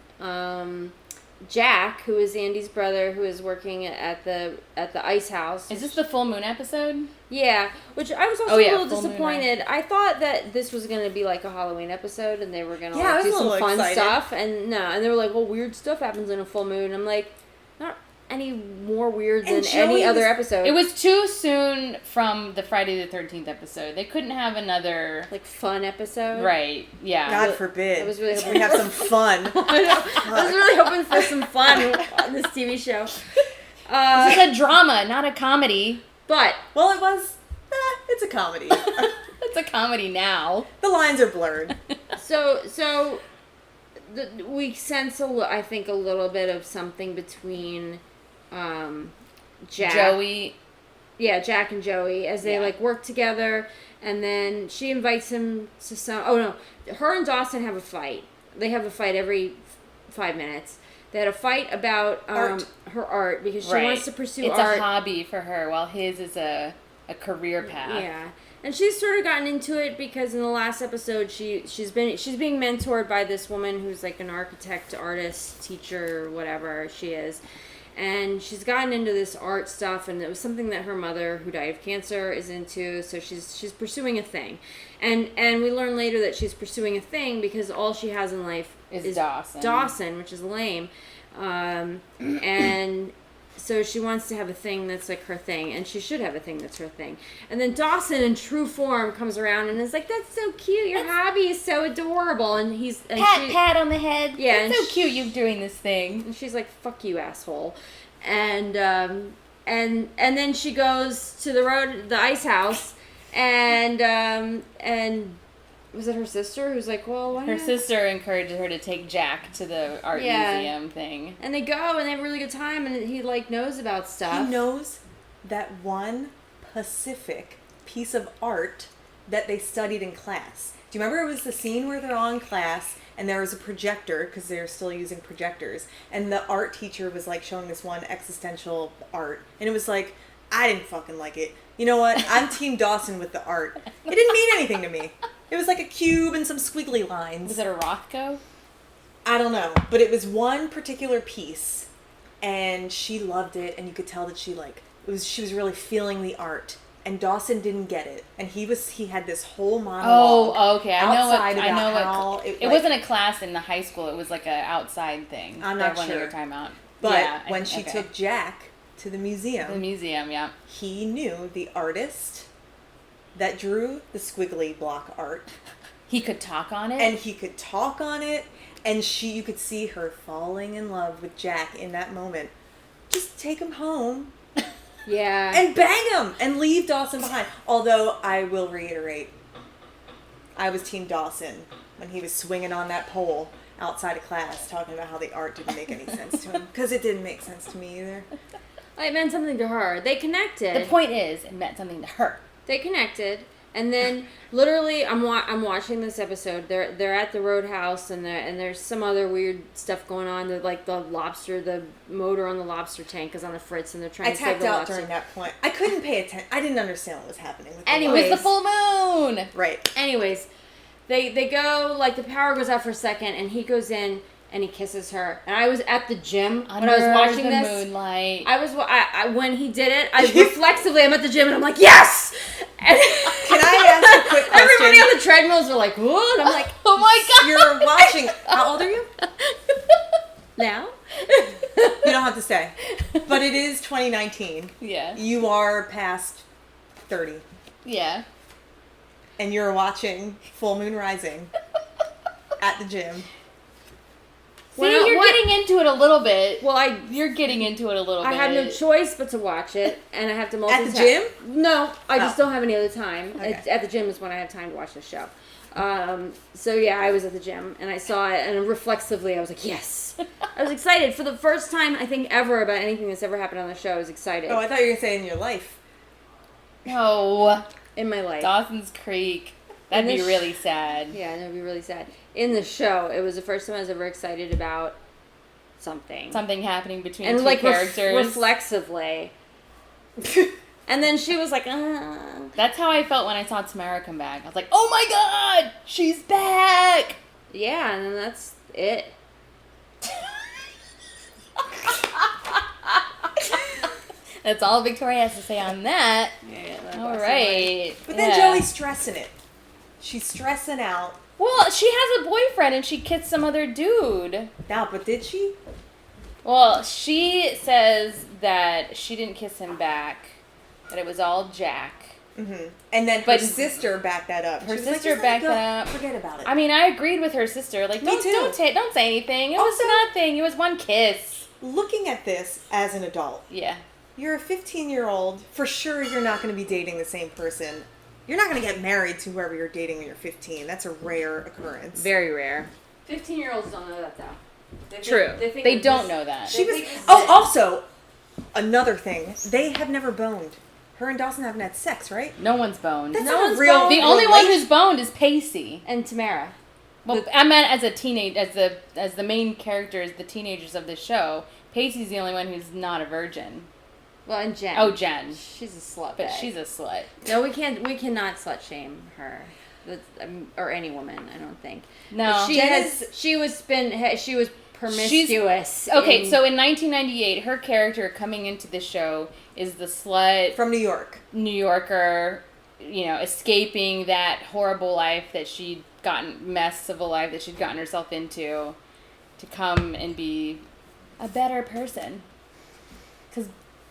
[SPEAKER 2] Jack, who is Andy's brother, who is working at the ice house.
[SPEAKER 1] Is this the full moon episode?
[SPEAKER 2] Yeah, which I was also a little disappointed. I thought that this was going to be like a Halloween episode, and they were going to do some fun stuff, and they were like, well, weird stuff happens in a full moon. I'm like, not any more weird than any other episode.
[SPEAKER 1] It was too soon from the Friday the 13th episode. They couldn't have another
[SPEAKER 2] like fun episode,
[SPEAKER 1] right? Yeah.
[SPEAKER 3] God forbid.
[SPEAKER 2] I was really hoping
[SPEAKER 3] we have some fun.
[SPEAKER 2] I was really hoping for some fun on this TV show.
[SPEAKER 1] This is a drama, not a comedy.
[SPEAKER 2] But
[SPEAKER 3] well, it was. It's a comedy.
[SPEAKER 1] It's a comedy now.
[SPEAKER 3] The lines are blurred.
[SPEAKER 2] So we sense I think a little bit of something between Jack.
[SPEAKER 1] Joey.
[SPEAKER 2] Yeah, Jack and Joey as they like work together, and then she invites him to some. Oh no, her and Dawson have a fight. They have a fight every 5 minutes. They had a fight about her art because she wants to pursue art.
[SPEAKER 1] It's a hobby for her, while his is a career path.
[SPEAKER 2] Yeah. And she's sort of gotten into it because in the last episode she's being mentored by this woman who's like an architect, artist, teacher, whatever she is. And she's gotten into this art stuff, and it was something that her mother, who died of cancer, is into, so she's pursuing a thing. And we learn later that she's pursuing a thing because all she has in life is Dawson, which is lame. And so she wants to have a thing that's like her thing, and she should have a thing that's her thing. And then Dawson, in true form, comes around and is like, "That's so cute. Your hobby is so adorable." And he's
[SPEAKER 1] pat on the head.
[SPEAKER 2] Yeah,
[SPEAKER 1] it's so cute. You doing this thing.
[SPEAKER 2] And she's like, "Fuck you, asshole." And then she goes to the ice house, and was it her sister who's like, well, why
[SPEAKER 1] her
[SPEAKER 2] not?
[SPEAKER 1] sister encouraged her to take Jack to the art museum thing.
[SPEAKER 2] And they go and they have a really good time, and he like knows about stuff.
[SPEAKER 3] He knows that one specific piece of art that they studied in class. Do you remember it was the scene where they're all in class and there was a projector, because they're still using projectors, and the art teacher was like showing this one existential art, and it was like, I didn't fucking like it. You know what? I'm Team Dawson with the art. It didn't mean anything to me. It was like a cube and some squiggly lines.
[SPEAKER 1] Was it a Rothko?
[SPEAKER 3] I don't know, but it was one particular piece, and she loved it, and you could tell that she was really feeling the art. And Dawson didn't get it, and he had this whole monologue.
[SPEAKER 1] Oh, okay. I
[SPEAKER 3] know.
[SPEAKER 1] It wasn't a class in the high school. It was like an outside thing.
[SPEAKER 3] I'm not sure.
[SPEAKER 1] You're talking about.
[SPEAKER 3] But when she took Jack to the museum.
[SPEAKER 1] The museum, yeah.
[SPEAKER 3] He knew the artist that drew the squiggly block art.
[SPEAKER 1] He could talk on it.
[SPEAKER 3] And he could talk on it, and you could see her falling in love with Jack in that moment. Just take him home.
[SPEAKER 2] Yeah.
[SPEAKER 3] And bang him and leave Dawson behind. Although, I will reiterate, I was Team Dawson when he was swinging on that pole outside of class talking about how the art didn't make any sense to him. Because it didn't make sense to me either.
[SPEAKER 2] It meant something to her. They connected.
[SPEAKER 1] The point is, it meant something to her.
[SPEAKER 2] They connected. And then, literally, I'm watching this episode. They're at the roadhouse, and there's some other weird stuff going on. They're like the motor on the lobster tank is on the fritz, and they're trying to save the lobster.
[SPEAKER 3] I tapped out during that point. I couldn't pay attention. I didn't understand what was happening.
[SPEAKER 1] Anyways, it was the full moon.
[SPEAKER 3] Right.
[SPEAKER 2] Anyways, they go, like, the power goes out for a second, and he goes in, and he kisses her. And I was at the gym when I was watching this.
[SPEAKER 1] Moonlight.
[SPEAKER 2] I when he did it, reflexively, I'm at the gym, and I'm like, yes! And
[SPEAKER 3] can I ask a quick question?
[SPEAKER 2] Everybody on the treadmills were like, what? And I'm like,
[SPEAKER 1] oh my God.
[SPEAKER 3] You're watching. How old are you?
[SPEAKER 2] Now?
[SPEAKER 3] You don't have to say. But it is 2019.
[SPEAKER 1] Yeah.
[SPEAKER 3] You are past 30.
[SPEAKER 1] Yeah.
[SPEAKER 3] And you're watching Full Moon Rising at the gym.
[SPEAKER 1] See, you're getting into it a little bit.
[SPEAKER 2] Well,
[SPEAKER 1] you're getting into it a little bit.
[SPEAKER 2] I have no choice but to watch it, and I have to multitask.
[SPEAKER 3] At the gym?
[SPEAKER 2] No, I just don't have any other time.
[SPEAKER 3] Okay.
[SPEAKER 2] At the gym is when I have time to watch the show. So yeah, I was at the gym and I saw it, and reflexively I was like, yes. I was excited for the first time I think ever about anything that's ever happened on the show. I was excited.
[SPEAKER 3] Oh, I thought you were gonna say in your life.
[SPEAKER 1] No.
[SPEAKER 2] In my life.
[SPEAKER 1] Dawson's Creek. That'd be really sad.
[SPEAKER 2] Yeah, that'd be really sad. In the show, it was the first time I was ever excited about something.
[SPEAKER 1] Something happening between
[SPEAKER 2] and
[SPEAKER 1] two
[SPEAKER 2] like
[SPEAKER 1] characters.
[SPEAKER 2] Reflexively. And then she was like,
[SPEAKER 1] That's how I felt when I saw Tamara come back. I was like, oh my god, she's back!
[SPEAKER 2] Yeah, and then that's it.
[SPEAKER 1] That's all Victoria has to say on that.
[SPEAKER 2] Yeah,
[SPEAKER 1] All right.
[SPEAKER 3] But then Joey's stressing it. She's stressing out.
[SPEAKER 1] Well, she has a boyfriend and she kissed some other dude.
[SPEAKER 3] No, but did she?
[SPEAKER 1] Well, she says that she didn't kiss him back, that it was all Jack.
[SPEAKER 3] Mm-hmm. And then her sister backed that up.
[SPEAKER 1] Her sister backed that up.
[SPEAKER 3] Forget about it.
[SPEAKER 1] I mean, I agreed with her sister. Like, don't say anything. It was nothing. It was one kiss.
[SPEAKER 3] Looking at this as an adult.
[SPEAKER 1] Yeah.
[SPEAKER 3] You're a 15-year-old. For sure, you're not going to be dating the same person. You're not going to get married to whoever you're dating when you're 15. That's a rare occurrence.
[SPEAKER 2] Very rare. 15-years-olds don't know that, though.
[SPEAKER 1] True. They don't know that.
[SPEAKER 3] Also, another thing. They have never boned. Her and Dawson haven't had sex, right?
[SPEAKER 1] No one's boned.
[SPEAKER 3] That's not a real.
[SPEAKER 1] The only one who's boned is Pacey
[SPEAKER 2] and Tamara.
[SPEAKER 1] Well, I meant as a teenage, as the main characters, the teenagers of the show. Pacey's the only one who's not a virgin.
[SPEAKER 2] Well, and Jen.
[SPEAKER 1] Oh, Jen.
[SPEAKER 2] She's a slut.
[SPEAKER 1] But she's a slut.
[SPEAKER 2] No, we cannot slut shame her, or any woman. I don't think.
[SPEAKER 1] No,
[SPEAKER 2] but she was promiscuous.
[SPEAKER 1] So in 1998, her character coming into the show is the slut
[SPEAKER 3] from New York,
[SPEAKER 1] New Yorker, escaping that horrible life that she'd mess of a life that she'd gotten herself into, to come and be a better person.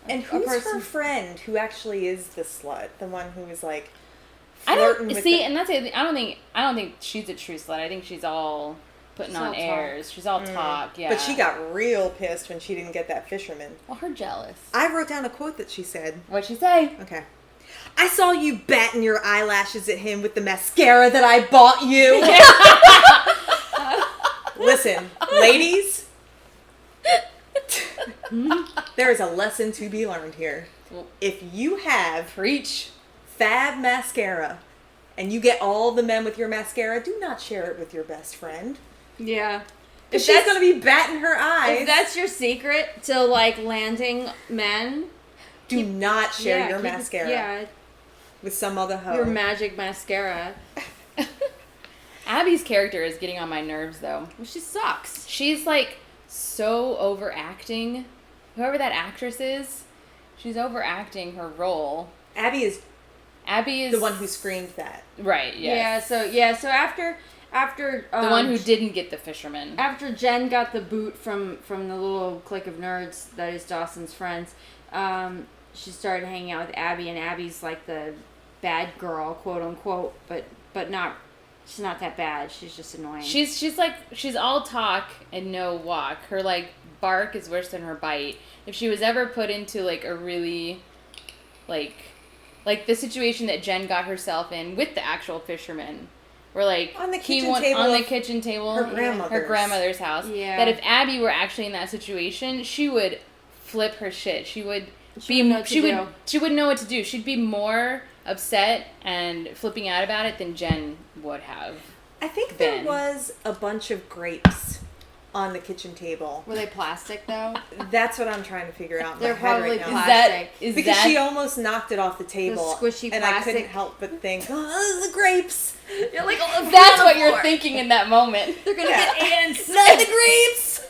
[SPEAKER 3] And who's her friend who actually is the slut? The one who is like flirting with
[SPEAKER 1] and that's it. I don't think she's a true slut. I think she's all putting on airs. She's all talk, yeah.
[SPEAKER 3] But she got real pissed when she didn't get that fisherman.
[SPEAKER 1] Well, her jealous.
[SPEAKER 3] I wrote down a quote that she said.
[SPEAKER 1] What'd she say?
[SPEAKER 3] Okay. I saw you batting your eyelashes at him with the mascara that I bought you. Listen, ladies. There is a lesson to be learned here. If you have Fab mascara and you get all the men with your mascara, do not share it with your best friend.
[SPEAKER 2] Yeah.
[SPEAKER 3] If she's going to be batting her eyes.
[SPEAKER 2] If that's your secret to landing men,
[SPEAKER 3] do not share your mascara with some other hoe.
[SPEAKER 2] Your magic mascara.
[SPEAKER 1] Abby's character is getting on my nerves, though.
[SPEAKER 2] Well, she sucks.
[SPEAKER 1] She's so overacting. Whoever that actress is, she's overacting her role.
[SPEAKER 3] Abby is the one who screamed that.
[SPEAKER 1] Right, yes.
[SPEAKER 2] So after
[SPEAKER 1] the one who didn't get the fisherman.
[SPEAKER 2] After Jen got the boot from the little clique of nerds that is Dawson's friends, she started hanging out with Abby, and Abby's like the bad girl, quote unquote, but not. She's not that bad. She's just annoying.
[SPEAKER 1] She's all talk and no walk. Her bark is worse than her bite. If she was ever put into a really the situation that Jen got herself in with the actual fisherman, where on the kitchen table her grandmother's house.
[SPEAKER 2] Yeah.
[SPEAKER 1] That if Abby were actually in that situation, she would flip her shit. She wouldn't know what to do. She'd be more upset and flipping out about it than Jen would have.
[SPEAKER 3] I think there was a bunch of grapes on the kitchen table.
[SPEAKER 2] Were they plastic though?
[SPEAKER 3] That's what I'm trying to figure out.
[SPEAKER 2] They're probably
[SPEAKER 3] right
[SPEAKER 2] plastic.
[SPEAKER 3] Because she almost knocked it off the table.
[SPEAKER 2] The squishy plastic.
[SPEAKER 3] And I couldn't help but think, the grapes.
[SPEAKER 2] You're
[SPEAKER 1] that's what you're thinking in that moment.
[SPEAKER 2] They're gonna get ants.
[SPEAKER 1] Not the grapes.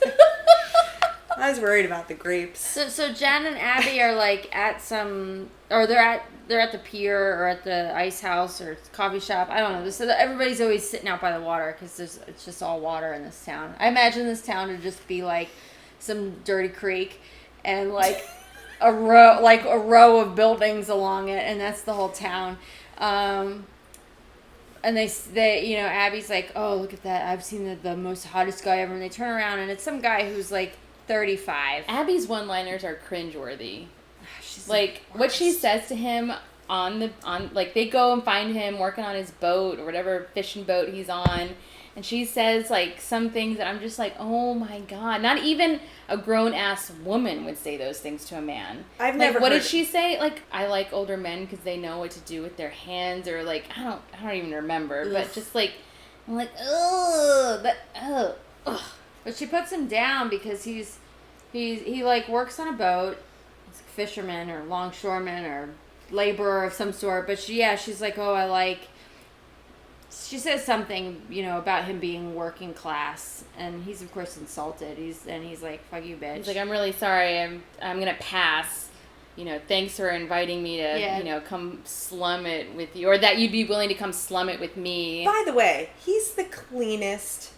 [SPEAKER 3] I was worried about the grapes.
[SPEAKER 2] So Jen and Abby are at some, or they're at the pier or at the ice house or coffee shop. I don't know. So everybody's always sitting out by the water because it's just all water in this town. I imagine this town to just be some dirty creek and a row of buildings along it, and that's the whole town. And they Abby's like, oh, look at that, I've seen the most hottest guy ever, and they turn around and it's some guy who's 35.
[SPEAKER 1] Abby's one-liners are cringeworthy.
[SPEAKER 2] She's
[SPEAKER 1] what she says to him like they go and find him working on his boat or whatever fishing boat he's on. And she says, like, some things that I'm just like, oh, my God. Not even a grown-ass woman would say those things to a man.
[SPEAKER 3] I've never
[SPEAKER 1] What
[SPEAKER 3] heard
[SPEAKER 1] did she say? Like, I like older men because they know what to do with their hands. Or, like, I don't even remember. Ugh. But just, like, I'm like, ugh.
[SPEAKER 2] But she puts him down because he like, works on a boat. He's a fisherman or longshoreman or laborer of some sort. But she's like, oh, I like... She says something, about him being working class, and he's of course insulted. He's like, "Fuck you, bitch."
[SPEAKER 1] He's like, "I'm really sorry. I'm gonna pass. Thanks for inviting me to, come slum it with you, or that you'd be willing to come slum it with me."
[SPEAKER 3] By the way, he's the cleanest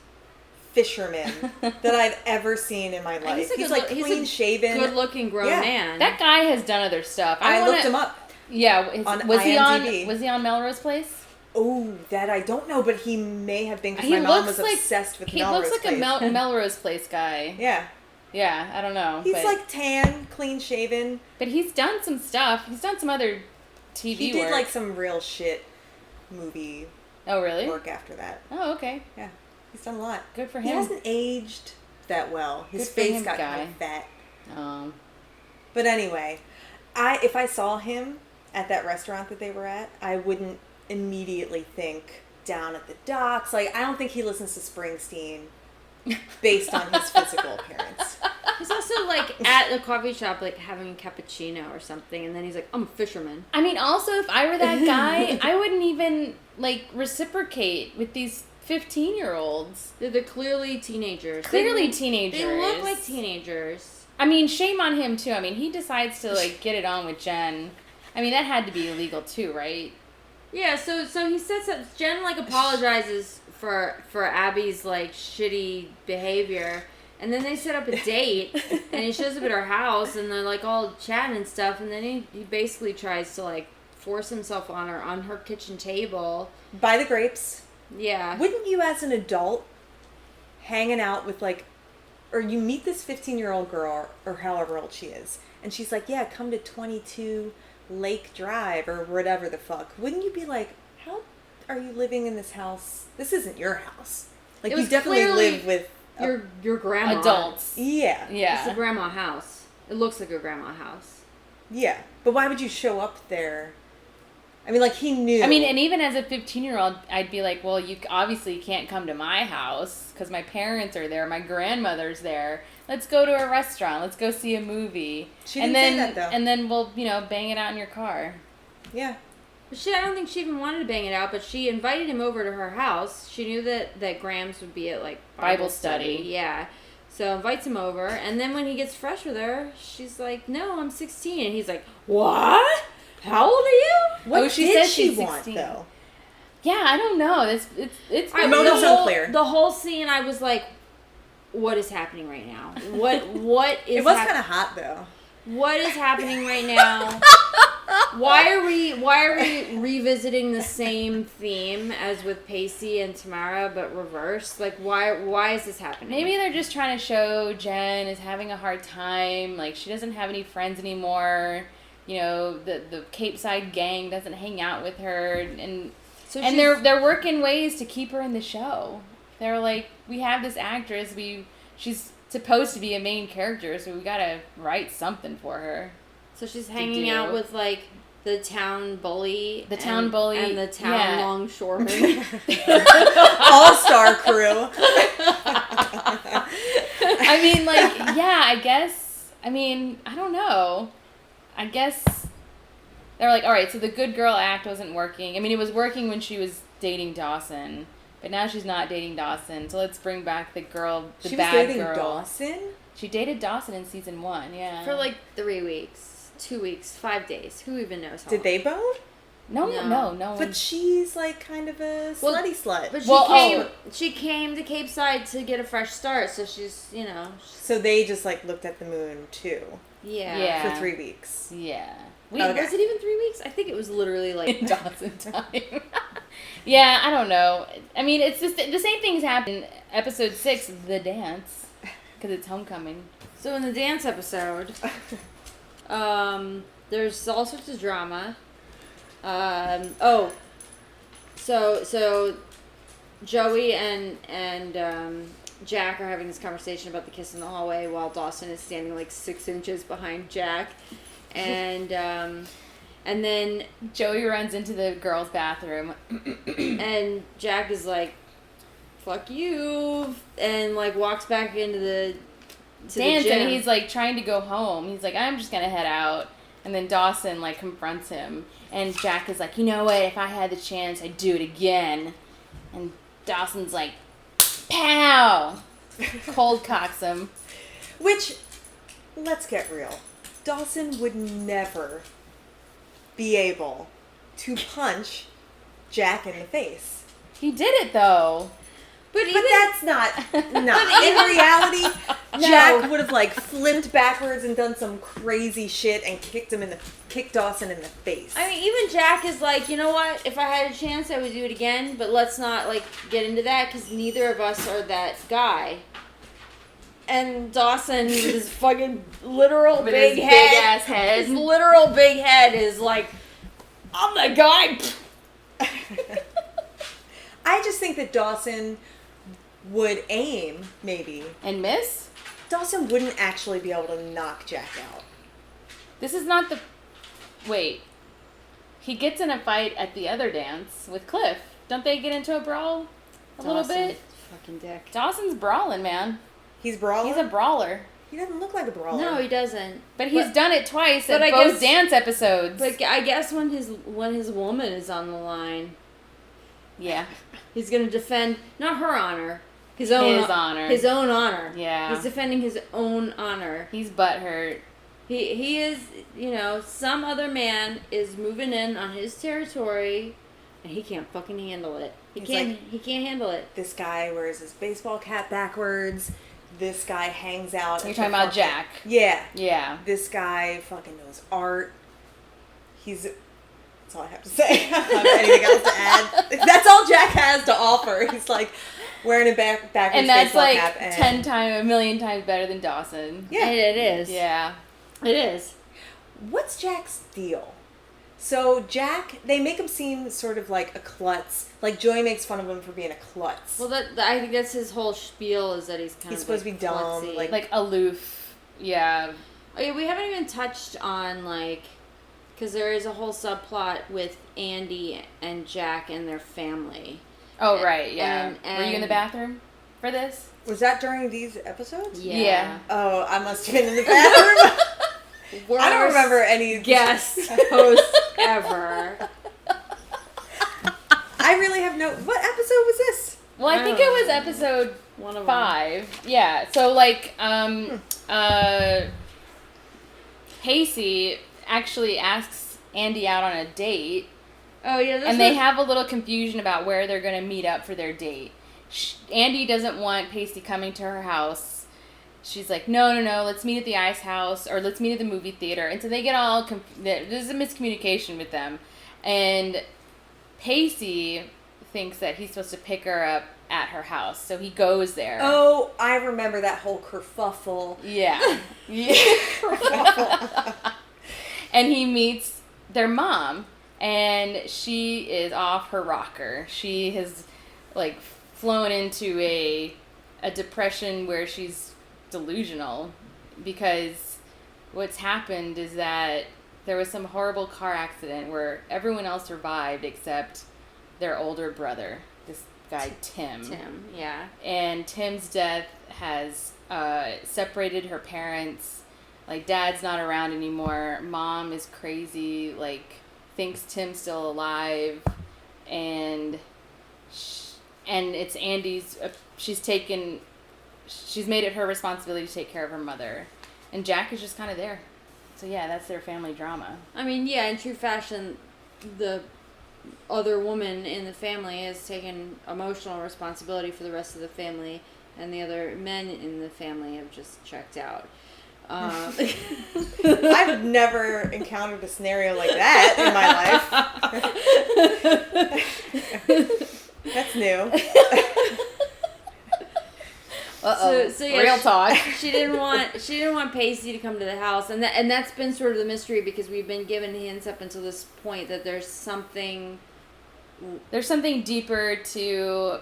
[SPEAKER 3] fisherman that I've ever seen in my life. He's like clean shaven,
[SPEAKER 2] good-looking grown man.
[SPEAKER 1] That guy has done other stuff.
[SPEAKER 3] I looked him up.
[SPEAKER 1] Yeah, was
[SPEAKER 3] IMDb.
[SPEAKER 1] he on Melrose Place?
[SPEAKER 3] Oh, that I don't know, but he may have been because my mom was obsessed with Melrose Place.
[SPEAKER 1] He looks like a Melrose Place guy.
[SPEAKER 3] Yeah.
[SPEAKER 1] Yeah, I don't know.
[SPEAKER 3] He's like tan, clean shaven.
[SPEAKER 1] But he's done some stuff. He's done some other TV work.
[SPEAKER 3] He did like some real shit movie.
[SPEAKER 1] Oh, really?
[SPEAKER 3] Work after that.
[SPEAKER 1] Oh, okay.
[SPEAKER 3] Yeah, he's done a lot.
[SPEAKER 1] Good for him.
[SPEAKER 3] He hasn't aged that well. His face got kind of fat. But anyway, if I saw him at that restaurant that they were at, I wouldn't immediately think down at the docks. Like, I don't think he listens to Springsteen based on his physical appearance.
[SPEAKER 2] He's also like at the coffee shop, like having a cappuccino or something, and then he's like, "I'm a fisherman."
[SPEAKER 1] I mean, also, if I were that guy, I wouldn't even like reciprocate with these 15-year-olds.
[SPEAKER 2] They're clearly teenagers.
[SPEAKER 1] Teenagers.
[SPEAKER 2] They look like teenagers.
[SPEAKER 1] I mean, shame on him too. I mean, he decides to like get it on with Jen. I mean, that had to be illegal too, right?
[SPEAKER 2] Yeah, so he sets up... Jen, like, apologizes for Abby's, like, shitty behavior. And then they set up a date, and he shows up at her house, and they're, like, all chatting and stuff. And then he basically tries to, like, force himself on her kitchen table.
[SPEAKER 3] Buy the grapes.
[SPEAKER 2] Yeah.
[SPEAKER 3] Wouldn't you, as an adult, hanging out with, like... Or you meet this 15-year-old girl, or however old she is, and she's like, yeah, come to 22... Lake Drive or whatever the fuck, wouldn't you be like, how are you living in this house? This isn't your house. Like, you definitely live with
[SPEAKER 2] your grandma.
[SPEAKER 1] Adults.
[SPEAKER 3] Yeah.
[SPEAKER 2] It's a grandma house. It looks like a grandma house.
[SPEAKER 3] Yeah. But why would you show up there? I mean, like, he knew.
[SPEAKER 1] I mean, and even as a 15-year-old, I'd be like, well, you obviously can't come to my house because my parents are there, my grandmother's there. Let's go to a restaurant. Let's go see a movie.
[SPEAKER 3] She didn't say that, though.
[SPEAKER 1] And then we'll, bang it out in your car.
[SPEAKER 3] Yeah.
[SPEAKER 2] But I don't think she even wanted to bang it out, but she invited him over to her house. She knew that Grams would be at, like, Bible study. Yeah. So invites him over, and then when he gets fresh with her, she's like, no, I'm 16. And he's like, what? How old are you?
[SPEAKER 3] What did she want, though?
[SPEAKER 1] Yeah, I don't know. It's
[SPEAKER 3] motive's unclear.
[SPEAKER 2] The whole scene, I was like, what is happening right now? What is
[SPEAKER 3] It was kind of hot, though.
[SPEAKER 2] What is happening right now? Why are we revisiting the same theme as with Pacey and Tamara, but reversed? Like, why is this happening?
[SPEAKER 1] Maybe they're just trying to show Jen is having a hard time. Like, she doesn't have any friends anymore. The Capeside gang doesn't hang out with her, and they're working ways to keep her in the show. They're like, we have this actress, she's supposed to be a main character, so we gotta write something for her.
[SPEAKER 2] So she's hanging out with, like, the town bully.
[SPEAKER 1] And the town
[SPEAKER 2] longshoreman.
[SPEAKER 3] All-star crew.
[SPEAKER 1] I mean, like, yeah, I guess, I don't know. I guess they're like, all right, so the good girl act wasn't working. I mean, it was working when she was dating Dawson. But now she's not dating Dawson, so let's bring back the bad girl.
[SPEAKER 3] She was dating Dawson?
[SPEAKER 1] She dated Dawson in season 1, yeah.
[SPEAKER 2] For like 3 weeks, 2 weeks, 5 days. Who even knows how
[SPEAKER 3] Did they bone?
[SPEAKER 1] No.
[SPEAKER 3] But she's like kind of a slutty slut.
[SPEAKER 2] But she came to Capeside to get a fresh start, so she's,
[SPEAKER 3] So they just like looked at the moon too.
[SPEAKER 2] Yeah.
[SPEAKER 3] For 3 weeks.
[SPEAKER 1] Yeah.
[SPEAKER 2] Wait, was it even 3 weeks? I think it was literally like
[SPEAKER 1] Dawson time. Yeah, I don't know. I mean, it's just the same things happen in episode 6, The Dance, because it's homecoming.
[SPEAKER 2] So in the dance episode, there's all sorts of drama. So Joey and Jack are having this conversation about the kiss in the hallway while Dawson is standing like 6 inches behind Jack, and then
[SPEAKER 1] Joey runs into the girls' bathroom,
[SPEAKER 2] and Jack is like, "Fuck you," and like walks back into the
[SPEAKER 1] dance,
[SPEAKER 2] gym.
[SPEAKER 1] and he's like trying to go home. He's like, I'm just gonna head out, and then Dawson like confronts him, and Jack is like, you know what? If I had the chance, I'd do it again. And Dawson's like, pow, cold cocks him.
[SPEAKER 3] Which, let's get real, Dawson would never be able to punch Jack in the face.
[SPEAKER 1] He did it though.
[SPEAKER 3] But that's not. In reality, Jack would have like flipped backwards and done some crazy shit and kicked Dawson in the face.
[SPEAKER 2] I mean, even Jack is like, you know what? If I had a chance, I would do it again. But let's not like get into that because neither of us are that guy. And Dawson, with his fucking literal big
[SPEAKER 1] ass head,
[SPEAKER 2] his literal big head is like, I'm the guy.
[SPEAKER 3] I just think that Dawson would aim, maybe.
[SPEAKER 1] And miss?
[SPEAKER 3] Dawson wouldn't actually be able to knock Jack out.
[SPEAKER 1] This is not the... Wait. He gets in a fight at the other dance with Cliff. Don't they get into a brawl a little bit?
[SPEAKER 2] Fucking dick.
[SPEAKER 1] Dawson's brawling, man.
[SPEAKER 3] He's brawling?
[SPEAKER 1] He's a brawler.
[SPEAKER 3] He doesn't look like a brawler.
[SPEAKER 2] No, he doesn't.
[SPEAKER 1] But he's done it twice at
[SPEAKER 2] I
[SPEAKER 1] both
[SPEAKER 2] guess-
[SPEAKER 1] dance episodes.
[SPEAKER 2] But I guess when his woman is on the line,
[SPEAKER 1] yeah.
[SPEAKER 2] he's gonna defend not her honor, his own
[SPEAKER 1] honor.
[SPEAKER 2] His own honor.
[SPEAKER 1] Yeah.
[SPEAKER 2] He's defending his own honor.
[SPEAKER 1] He's butthurt.
[SPEAKER 2] He is, you know, some other man is moving in on his territory, and he can't fucking handle it. He can't handle it.
[SPEAKER 3] This guy wears his baseball cap backwards. This guy hangs out.
[SPEAKER 1] You're talking about Jack.
[SPEAKER 3] Yeah.
[SPEAKER 1] Yeah.
[SPEAKER 3] This guy fucking knows art. That's all I have to say. I don't have anything else to add. That's all Jack has to offer. He's like wearing a backwards
[SPEAKER 1] And that's
[SPEAKER 3] baseball
[SPEAKER 1] like
[SPEAKER 3] cap. And
[SPEAKER 1] a million times better than Dawson.
[SPEAKER 3] Yeah.
[SPEAKER 2] It is.
[SPEAKER 1] Yeah.
[SPEAKER 2] It is.
[SPEAKER 3] What's Jack's deal? So Jack, they make him seem sort of like a klutz. Like Joey makes fun of him for being a klutz.
[SPEAKER 2] Well, I think that's his whole spiel is that he's kind of
[SPEAKER 3] supposed to be dumb,
[SPEAKER 2] klutzy.
[SPEAKER 3] like
[SPEAKER 1] aloof. Yeah.
[SPEAKER 2] Okay, we haven't even touched on like, because there is a whole subplot with Andy and Jack and their family.
[SPEAKER 1] Oh, right, yeah.
[SPEAKER 2] And
[SPEAKER 1] were you in the bathroom for this?
[SPEAKER 3] Was that during these episodes?
[SPEAKER 1] Yeah.
[SPEAKER 3] Oh, I must have been in the bathroom. I don't remember any
[SPEAKER 2] guest host ever.
[SPEAKER 3] I really have no. What episode was this?
[SPEAKER 1] Well, I think it was episode 5. Yeah. So like, Pacey actually asks Andy out on a date.
[SPEAKER 2] Oh yeah.
[SPEAKER 1] And they have a little confusion about where they're going to meet up for their date. Andy doesn't want Pacey coming to her house. She's like, no, let's meet at the ice house, or let's meet at the movie theater. And so they get all, there's a miscommunication with them. And Pacey thinks that he's supposed to pick her up at her house. So he goes there.
[SPEAKER 3] Oh, I remember that whole kerfuffle.
[SPEAKER 1] Yeah. And he meets their mom, and she is off her rocker. She has, like, flown into a depression where she's delusional, because what's happened is that there was some horrible car accident where everyone else survived except their older brother, this guy Tim,
[SPEAKER 2] yeah.
[SPEAKER 1] And Tim's death has separated her parents. Like, dad's not around anymore, mom is crazy, like, thinks Tim's still alive, and it's Andy's, she's made it her responsibility to take care of her mother. And Jack is just kind of there. So yeah, that's their family drama.
[SPEAKER 2] I mean, yeah, in true fashion, the other woman in the family has taken emotional responsibility for the rest of the family, and the other men in the family have just checked out.
[SPEAKER 3] I've never encountered a scenario like that in my life. That's new.
[SPEAKER 2] So yeah,
[SPEAKER 1] real talk.
[SPEAKER 2] She didn't want Pacey to come to the house, and that's been sort of the mystery because we've been given hints up until this point that there's something
[SPEAKER 1] deeper to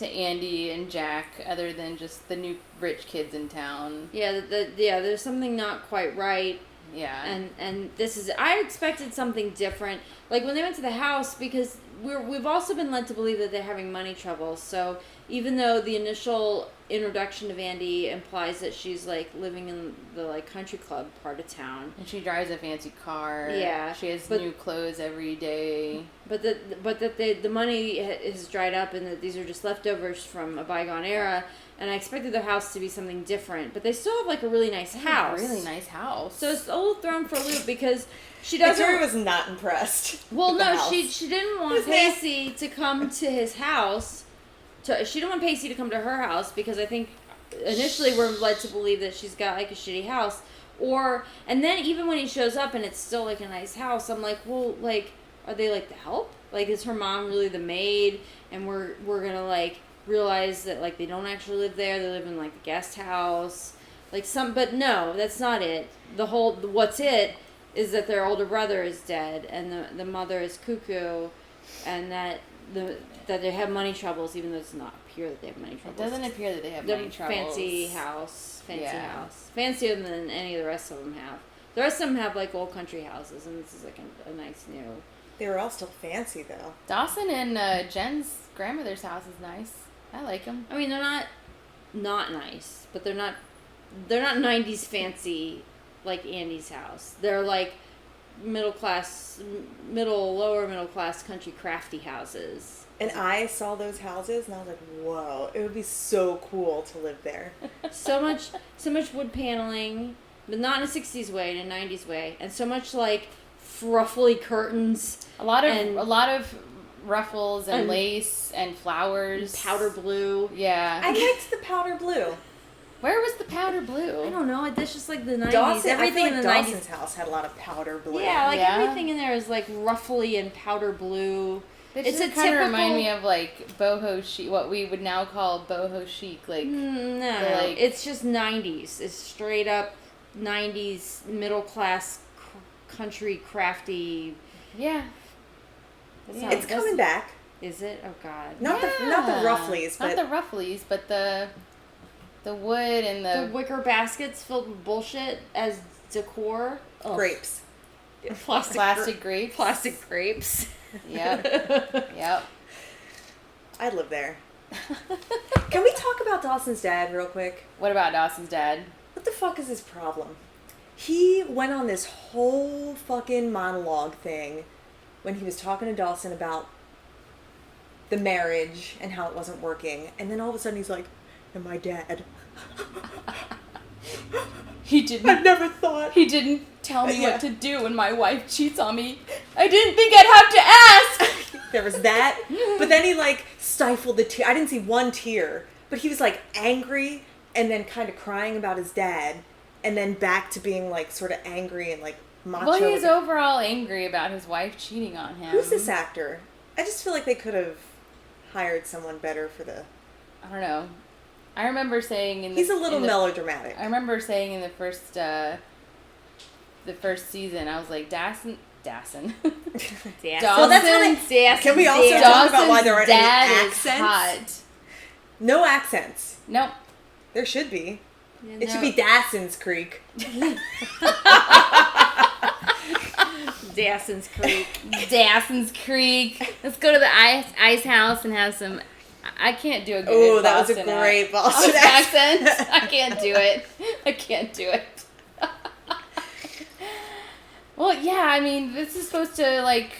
[SPEAKER 1] Andy and Jack other than just the new rich kids in town.
[SPEAKER 2] Yeah, there's something not quite right.
[SPEAKER 1] Yeah.
[SPEAKER 2] And this is, I expected something different. Like when they went to the house, because we've also been led to believe that they're having money troubles. So even though the initial introduction of Andy implies that she's like living in the like country club part of town,
[SPEAKER 1] and she drives a fancy car.
[SPEAKER 2] Yeah,
[SPEAKER 1] she has new clothes every day.
[SPEAKER 2] But that the money has dried up, and that these are just leftovers from a bygone era. And I expected their house to be something different, but they still have like a really nice house.
[SPEAKER 1] Really nice house.
[SPEAKER 2] So it's a little thrown for a loop because she doesn't.
[SPEAKER 3] Victoria was not impressed.
[SPEAKER 2] Well, no, she didn't want Pacey to come to his house. She didn't want Pacey to come to her house because I think initially we're led to believe that she's got like a shitty house. And then even when he shows up and it's still like a nice house, I'm like, well, like, are they like the help? Like, is her mom really the maid? And we're gonna like realize that like they don't actually live there. They live in like the guest house. But no, that's not it. What's it is that their older brother is dead and the mother is cuckoo, and that they have money troubles, even though it does not appear that they have money troubles.
[SPEAKER 1] It doesn't appear that they have money troubles.
[SPEAKER 2] Fancy house. Fancier than any of the rest of them have. The rest of them have like old country houses, and this is like a nice new.
[SPEAKER 3] They were all still fancy though.
[SPEAKER 1] Dawson and Jen's grandmother's house is nice. I like them.
[SPEAKER 2] I mean, they're not nice, but they're not 90s fancy like Andy's house. They're like lower middle class country crafty houses.
[SPEAKER 3] And I saw those houses and I was like, whoa, it would be so cool to live there.
[SPEAKER 2] so much wood paneling, but not in a 60s way, in a 90s way, and so much like ruffly curtains.
[SPEAKER 1] A lot of ruffles and lace and flowers.
[SPEAKER 2] Powder blue.
[SPEAKER 1] Yeah.
[SPEAKER 3] I liked the powder blue.
[SPEAKER 1] Where was the powder blue?
[SPEAKER 2] I don't know. It's just like the 90s.
[SPEAKER 3] Dawson,
[SPEAKER 2] everything
[SPEAKER 3] I feel like
[SPEAKER 2] in the
[SPEAKER 3] Dawson's
[SPEAKER 2] 90s.
[SPEAKER 3] house had a lot of powder blue.
[SPEAKER 2] Yeah, everything in there is like ruffly and powder blue.
[SPEAKER 1] It's a kind of remind me of like boho chic, what we would now call boho chic. Like
[SPEAKER 2] no, it's just 90s. It's straight up 90s middle class country crafty.
[SPEAKER 1] Yeah.
[SPEAKER 3] It's coming back.
[SPEAKER 2] Is it? Oh God.
[SPEAKER 3] Not the rufflies, but
[SPEAKER 1] not the rufflies, but the wood and
[SPEAKER 2] the wicker baskets filled with bullshit as decor.
[SPEAKER 3] Grapes.
[SPEAKER 1] Plastic grapes.
[SPEAKER 2] Plastic grapes.
[SPEAKER 1] Yep.
[SPEAKER 3] I'd live there. Can we talk about Dawson's dad real quick?
[SPEAKER 1] What about Dawson's dad?
[SPEAKER 3] What the fuck is his problem? He went on this whole fucking monologue thing when he was talking to Dawson about the marriage and how it wasn't working. And then all of a sudden he's like, and my dad.
[SPEAKER 1] He didn't.
[SPEAKER 3] I never thought.
[SPEAKER 1] He didn't tell me what to do when my wife cheats on me. I didn't think I'd have to ask.
[SPEAKER 3] There was that. But then he like stifled the tear. I didn't see one tear. But he was like angry and then kind of crying about his dad. And then back to being like sort of angry and like macho.
[SPEAKER 1] Well, he's overall angry about his wife cheating on him.
[SPEAKER 3] Who's this actor? I just feel like they could have hired someone better for the...
[SPEAKER 1] I don't know. I remember saying
[SPEAKER 3] he's a little melodramatic.
[SPEAKER 1] I remember saying in the first season, I was like, Dawson.
[SPEAKER 3] Well, that's what can we also talk about why there aren't any accents?
[SPEAKER 1] Is hot.
[SPEAKER 3] No accents.
[SPEAKER 1] Nope.
[SPEAKER 3] There should be.
[SPEAKER 2] Yeah,
[SPEAKER 3] it should be Dawson's Creek.
[SPEAKER 2] Dawson's Creek.
[SPEAKER 1] Dawson's Creek. Let's go to the ice house and have some... I can't do a good
[SPEAKER 3] Oh, that was
[SPEAKER 1] Boston
[SPEAKER 3] a great Boston
[SPEAKER 1] accent. I can't do it. Well, yeah, I mean, this is supposed to, like,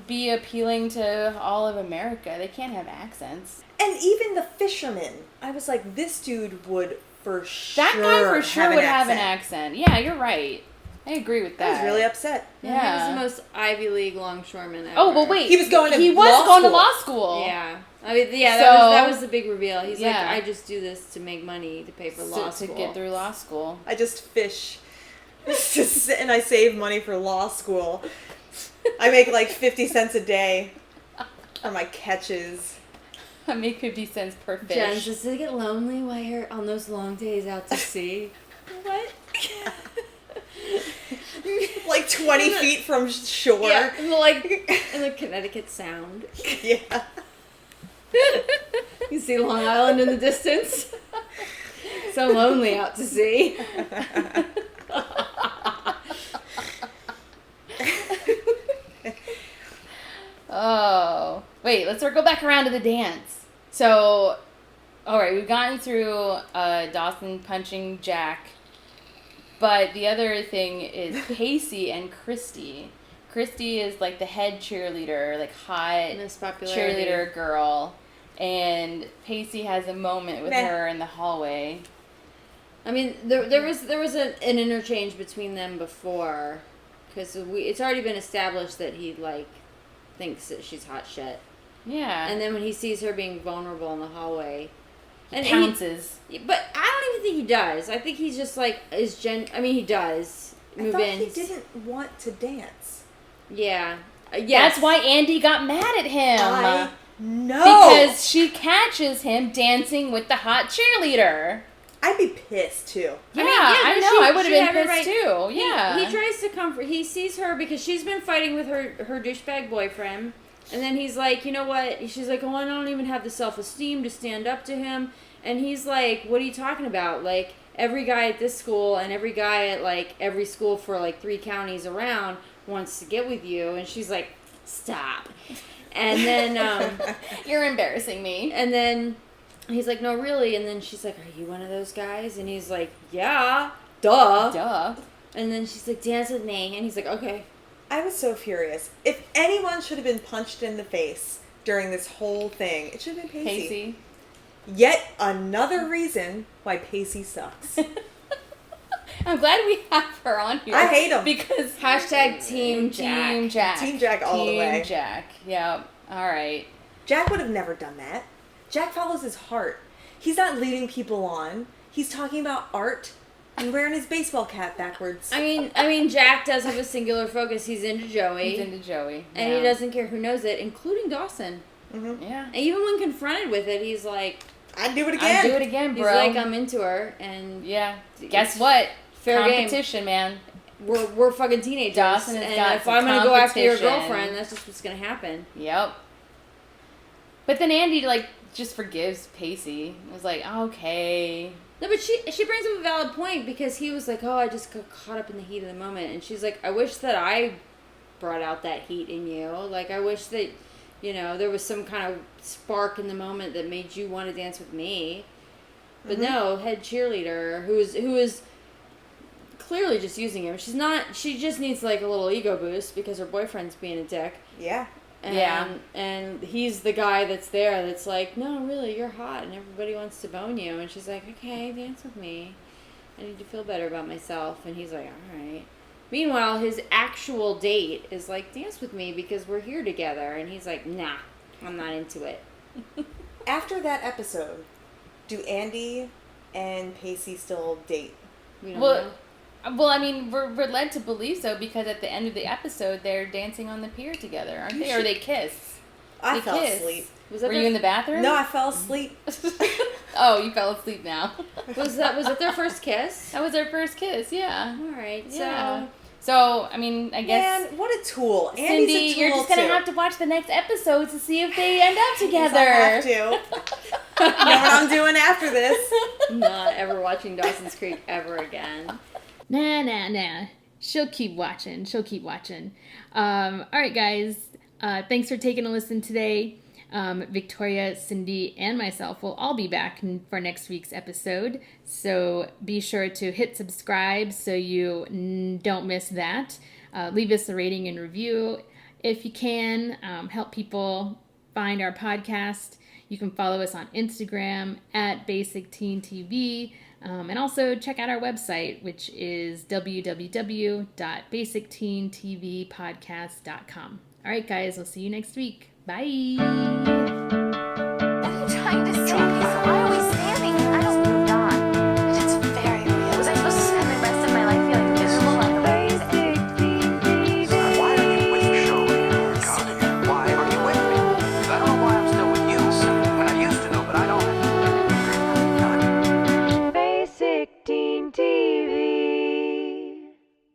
[SPEAKER 1] be appealing to all of America. They can't have accents.
[SPEAKER 3] And even the fisherman. I was like, this dude would for sure
[SPEAKER 1] That guy for sure would have an accent. Yeah, you're right. I agree with that.
[SPEAKER 3] I was really upset.
[SPEAKER 2] Yeah. He was the most Ivy League longshoreman ever.
[SPEAKER 1] Oh, well, wait.
[SPEAKER 3] He was going to
[SPEAKER 1] law school.
[SPEAKER 2] Yeah. I mean, yeah,
[SPEAKER 1] So,
[SPEAKER 2] that was the big reveal. He's like, I just do this to make money to pay for law school.
[SPEAKER 1] To get through law school.
[SPEAKER 3] I just fish. And I save money for law school. I make like 50 cents a day for my catches.
[SPEAKER 1] I make 50 cents per fish.
[SPEAKER 2] Jen, does it get lonely while you're on those long days out to sea? What?
[SPEAKER 3] Like 20 feet from shore.
[SPEAKER 2] Yeah, in the Connecticut Sound.
[SPEAKER 3] Yeah.
[SPEAKER 2] You see Long Island in the distance. So lonely out to sea.
[SPEAKER 1] Oh. Wait, let's circle back around to the dance. So, alright, we've gotten through Dawson punching Jack. But the other thing is Pacey and Christy. Christy is like the head cheerleader, like hot
[SPEAKER 2] Miss Popularity.
[SPEAKER 1] cheerleader girl. And Pacey has a moment with her in the hallway.
[SPEAKER 2] I mean, there was an interchange between them before, because it's already been established that he like thinks that she's hot shit.
[SPEAKER 1] Yeah.
[SPEAKER 2] And then when he sees her being vulnerable in the hallway,
[SPEAKER 1] he pounces.
[SPEAKER 2] But I don't even think he does. I think he's just like I mean, he does move
[SPEAKER 3] I thought
[SPEAKER 2] in.
[SPEAKER 3] he didn't want to dance.
[SPEAKER 2] Yeah. Yes.
[SPEAKER 1] That's why Andy got mad at him.
[SPEAKER 3] No.
[SPEAKER 1] Because she catches him dancing with the hot cheerleader.
[SPEAKER 3] I'd be pissed too.
[SPEAKER 1] Yeah, I know. I would have been pissed too. Yeah.
[SPEAKER 2] He tries to comfort. He sees her because she's been fighting with her douchebag boyfriend. And then he's like, you know what? She's like, oh, I don't even have the self-esteem to stand up to him. And he's like, what are you talking about? Like, every guy at this school and every guy at, like, every school for, like, 3 counties around wants to get with you. And she's like, stop. And then,
[SPEAKER 1] You're embarrassing me.
[SPEAKER 2] And then he's like, no, really? And then she's like, are you one of those guys? And he's like, yeah, duh.
[SPEAKER 1] Duh.
[SPEAKER 2] And then she's like, dance with me. And he's like, okay.
[SPEAKER 3] I was so furious. If anyone should have been punched in the face during this whole thing, it should have been Pacey.
[SPEAKER 1] Pacey.
[SPEAKER 3] Yet another reason why Pacey sucks.
[SPEAKER 1] I'm glad we have her on here.
[SPEAKER 3] I hate him.
[SPEAKER 1] Because
[SPEAKER 2] hashtag Team Jack.
[SPEAKER 1] Team Jack.
[SPEAKER 3] Team Jack all the way.
[SPEAKER 1] Team Jack. Yep. All right.
[SPEAKER 3] Jack would have never done that. Jack follows his heart. He's not leading people on. He's talking about art and wearing his baseball cap backwards.
[SPEAKER 2] I mean, Jack does have a singular focus. He's into Joey.
[SPEAKER 1] He's into Joey.
[SPEAKER 2] And he doesn't care who knows it, including Dawson.
[SPEAKER 3] Mm-hmm.
[SPEAKER 1] Yeah.
[SPEAKER 2] And even when confronted with it, he's like,
[SPEAKER 3] I'd do it again.
[SPEAKER 1] I'd do it again, bro.
[SPEAKER 2] He's like, I'm into her. And
[SPEAKER 1] yeah. Guess what?
[SPEAKER 2] Fair
[SPEAKER 1] competition,
[SPEAKER 2] game.
[SPEAKER 1] Man.
[SPEAKER 2] We're fucking teenagers.
[SPEAKER 1] Dawson has
[SPEAKER 2] and
[SPEAKER 1] got
[SPEAKER 2] if
[SPEAKER 1] some
[SPEAKER 2] I'm going to go after your
[SPEAKER 1] competition.
[SPEAKER 2] girlfriend, that's just what's going to happen.
[SPEAKER 1] Yep. But then Andy, like, just forgives Pacey. It was like, okay.
[SPEAKER 2] No, but she brings up a valid point because he was like, oh, I just got caught up in the heat of the moment. And she's like, I wish that I brought out that heat in you. Like, I wish that, you know, there was some kind of spark in the moment that made you want to dance with me. But no, head cheerleader who is clearly just using him. She just needs like a little ego boost because her boyfriend's being a dick.
[SPEAKER 3] Yeah.
[SPEAKER 2] And he's the guy that's there that's like, no, really, you're hot and everybody wants to bone you. And she's like, okay, dance with me. I need to feel better about myself. And he's like, all right. Meanwhile, his actual date is like, dance with me because we're here together. And he's like, nah, I'm not into it.
[SPEAKER 3] After that episode, do Andy and Pacey still date?
[SPEAKER 2] We don't know.
[SPEAKER 1] Well, I mean, we're led to believe so because at the end of the episode, they're dancing on the pier together, aren't they? Or they kiss.
[SPEAKER 3] I
[SPEAKER 1] They
[SPEAKER 3] fell
[SPEAKER 1] kiss.
[SPEAKER 3] asleep.
[SPEAKER 1] Were you in the bathroom?
[SPEAKER 3] No, I fell asleep.
[SPEAKER 1] Oh, you fell asleep now.
[SPEAKER 2] Was it their first kiss?
[SPEAKER 1] That was their first kiss, yeah.
[SPEAKER 2] All right,
[SPEAKER 1] Yeah. So, I mean, I guess...
[SPEAKER 3] Man, what a tool.
[SPEAKER 1] Cindy,
[SPEAKER 3] Andy's a tool
[SPEAKER 1] you're just going to
[SPEAKER 3] too.
[SPEAKER 1] have to watch the next episode to see if they end up together.
[SPEAKER 3] Yes, I have to. You know what I'm doing after this?
[SPEAKER 2] Not ever watching Dawson's Creek ever again.
[SPEAKER 1] Nah. She'll keep watching. All right, guys. Thanks for taking a listen today. Victoria, Cyndi, and myself will all be back for next week's episode. So be sure to hit subscribe so you don't miss that. Leave us a rating and review if you can. Help people find our podcast. You can follow us on Instagram at Basic Teen TV. And also check out our website, which is www.basicteentvpodcast.com. All right, guys, we'll see you next week. Bye.
[SPEAKER 4] What are you trying to say?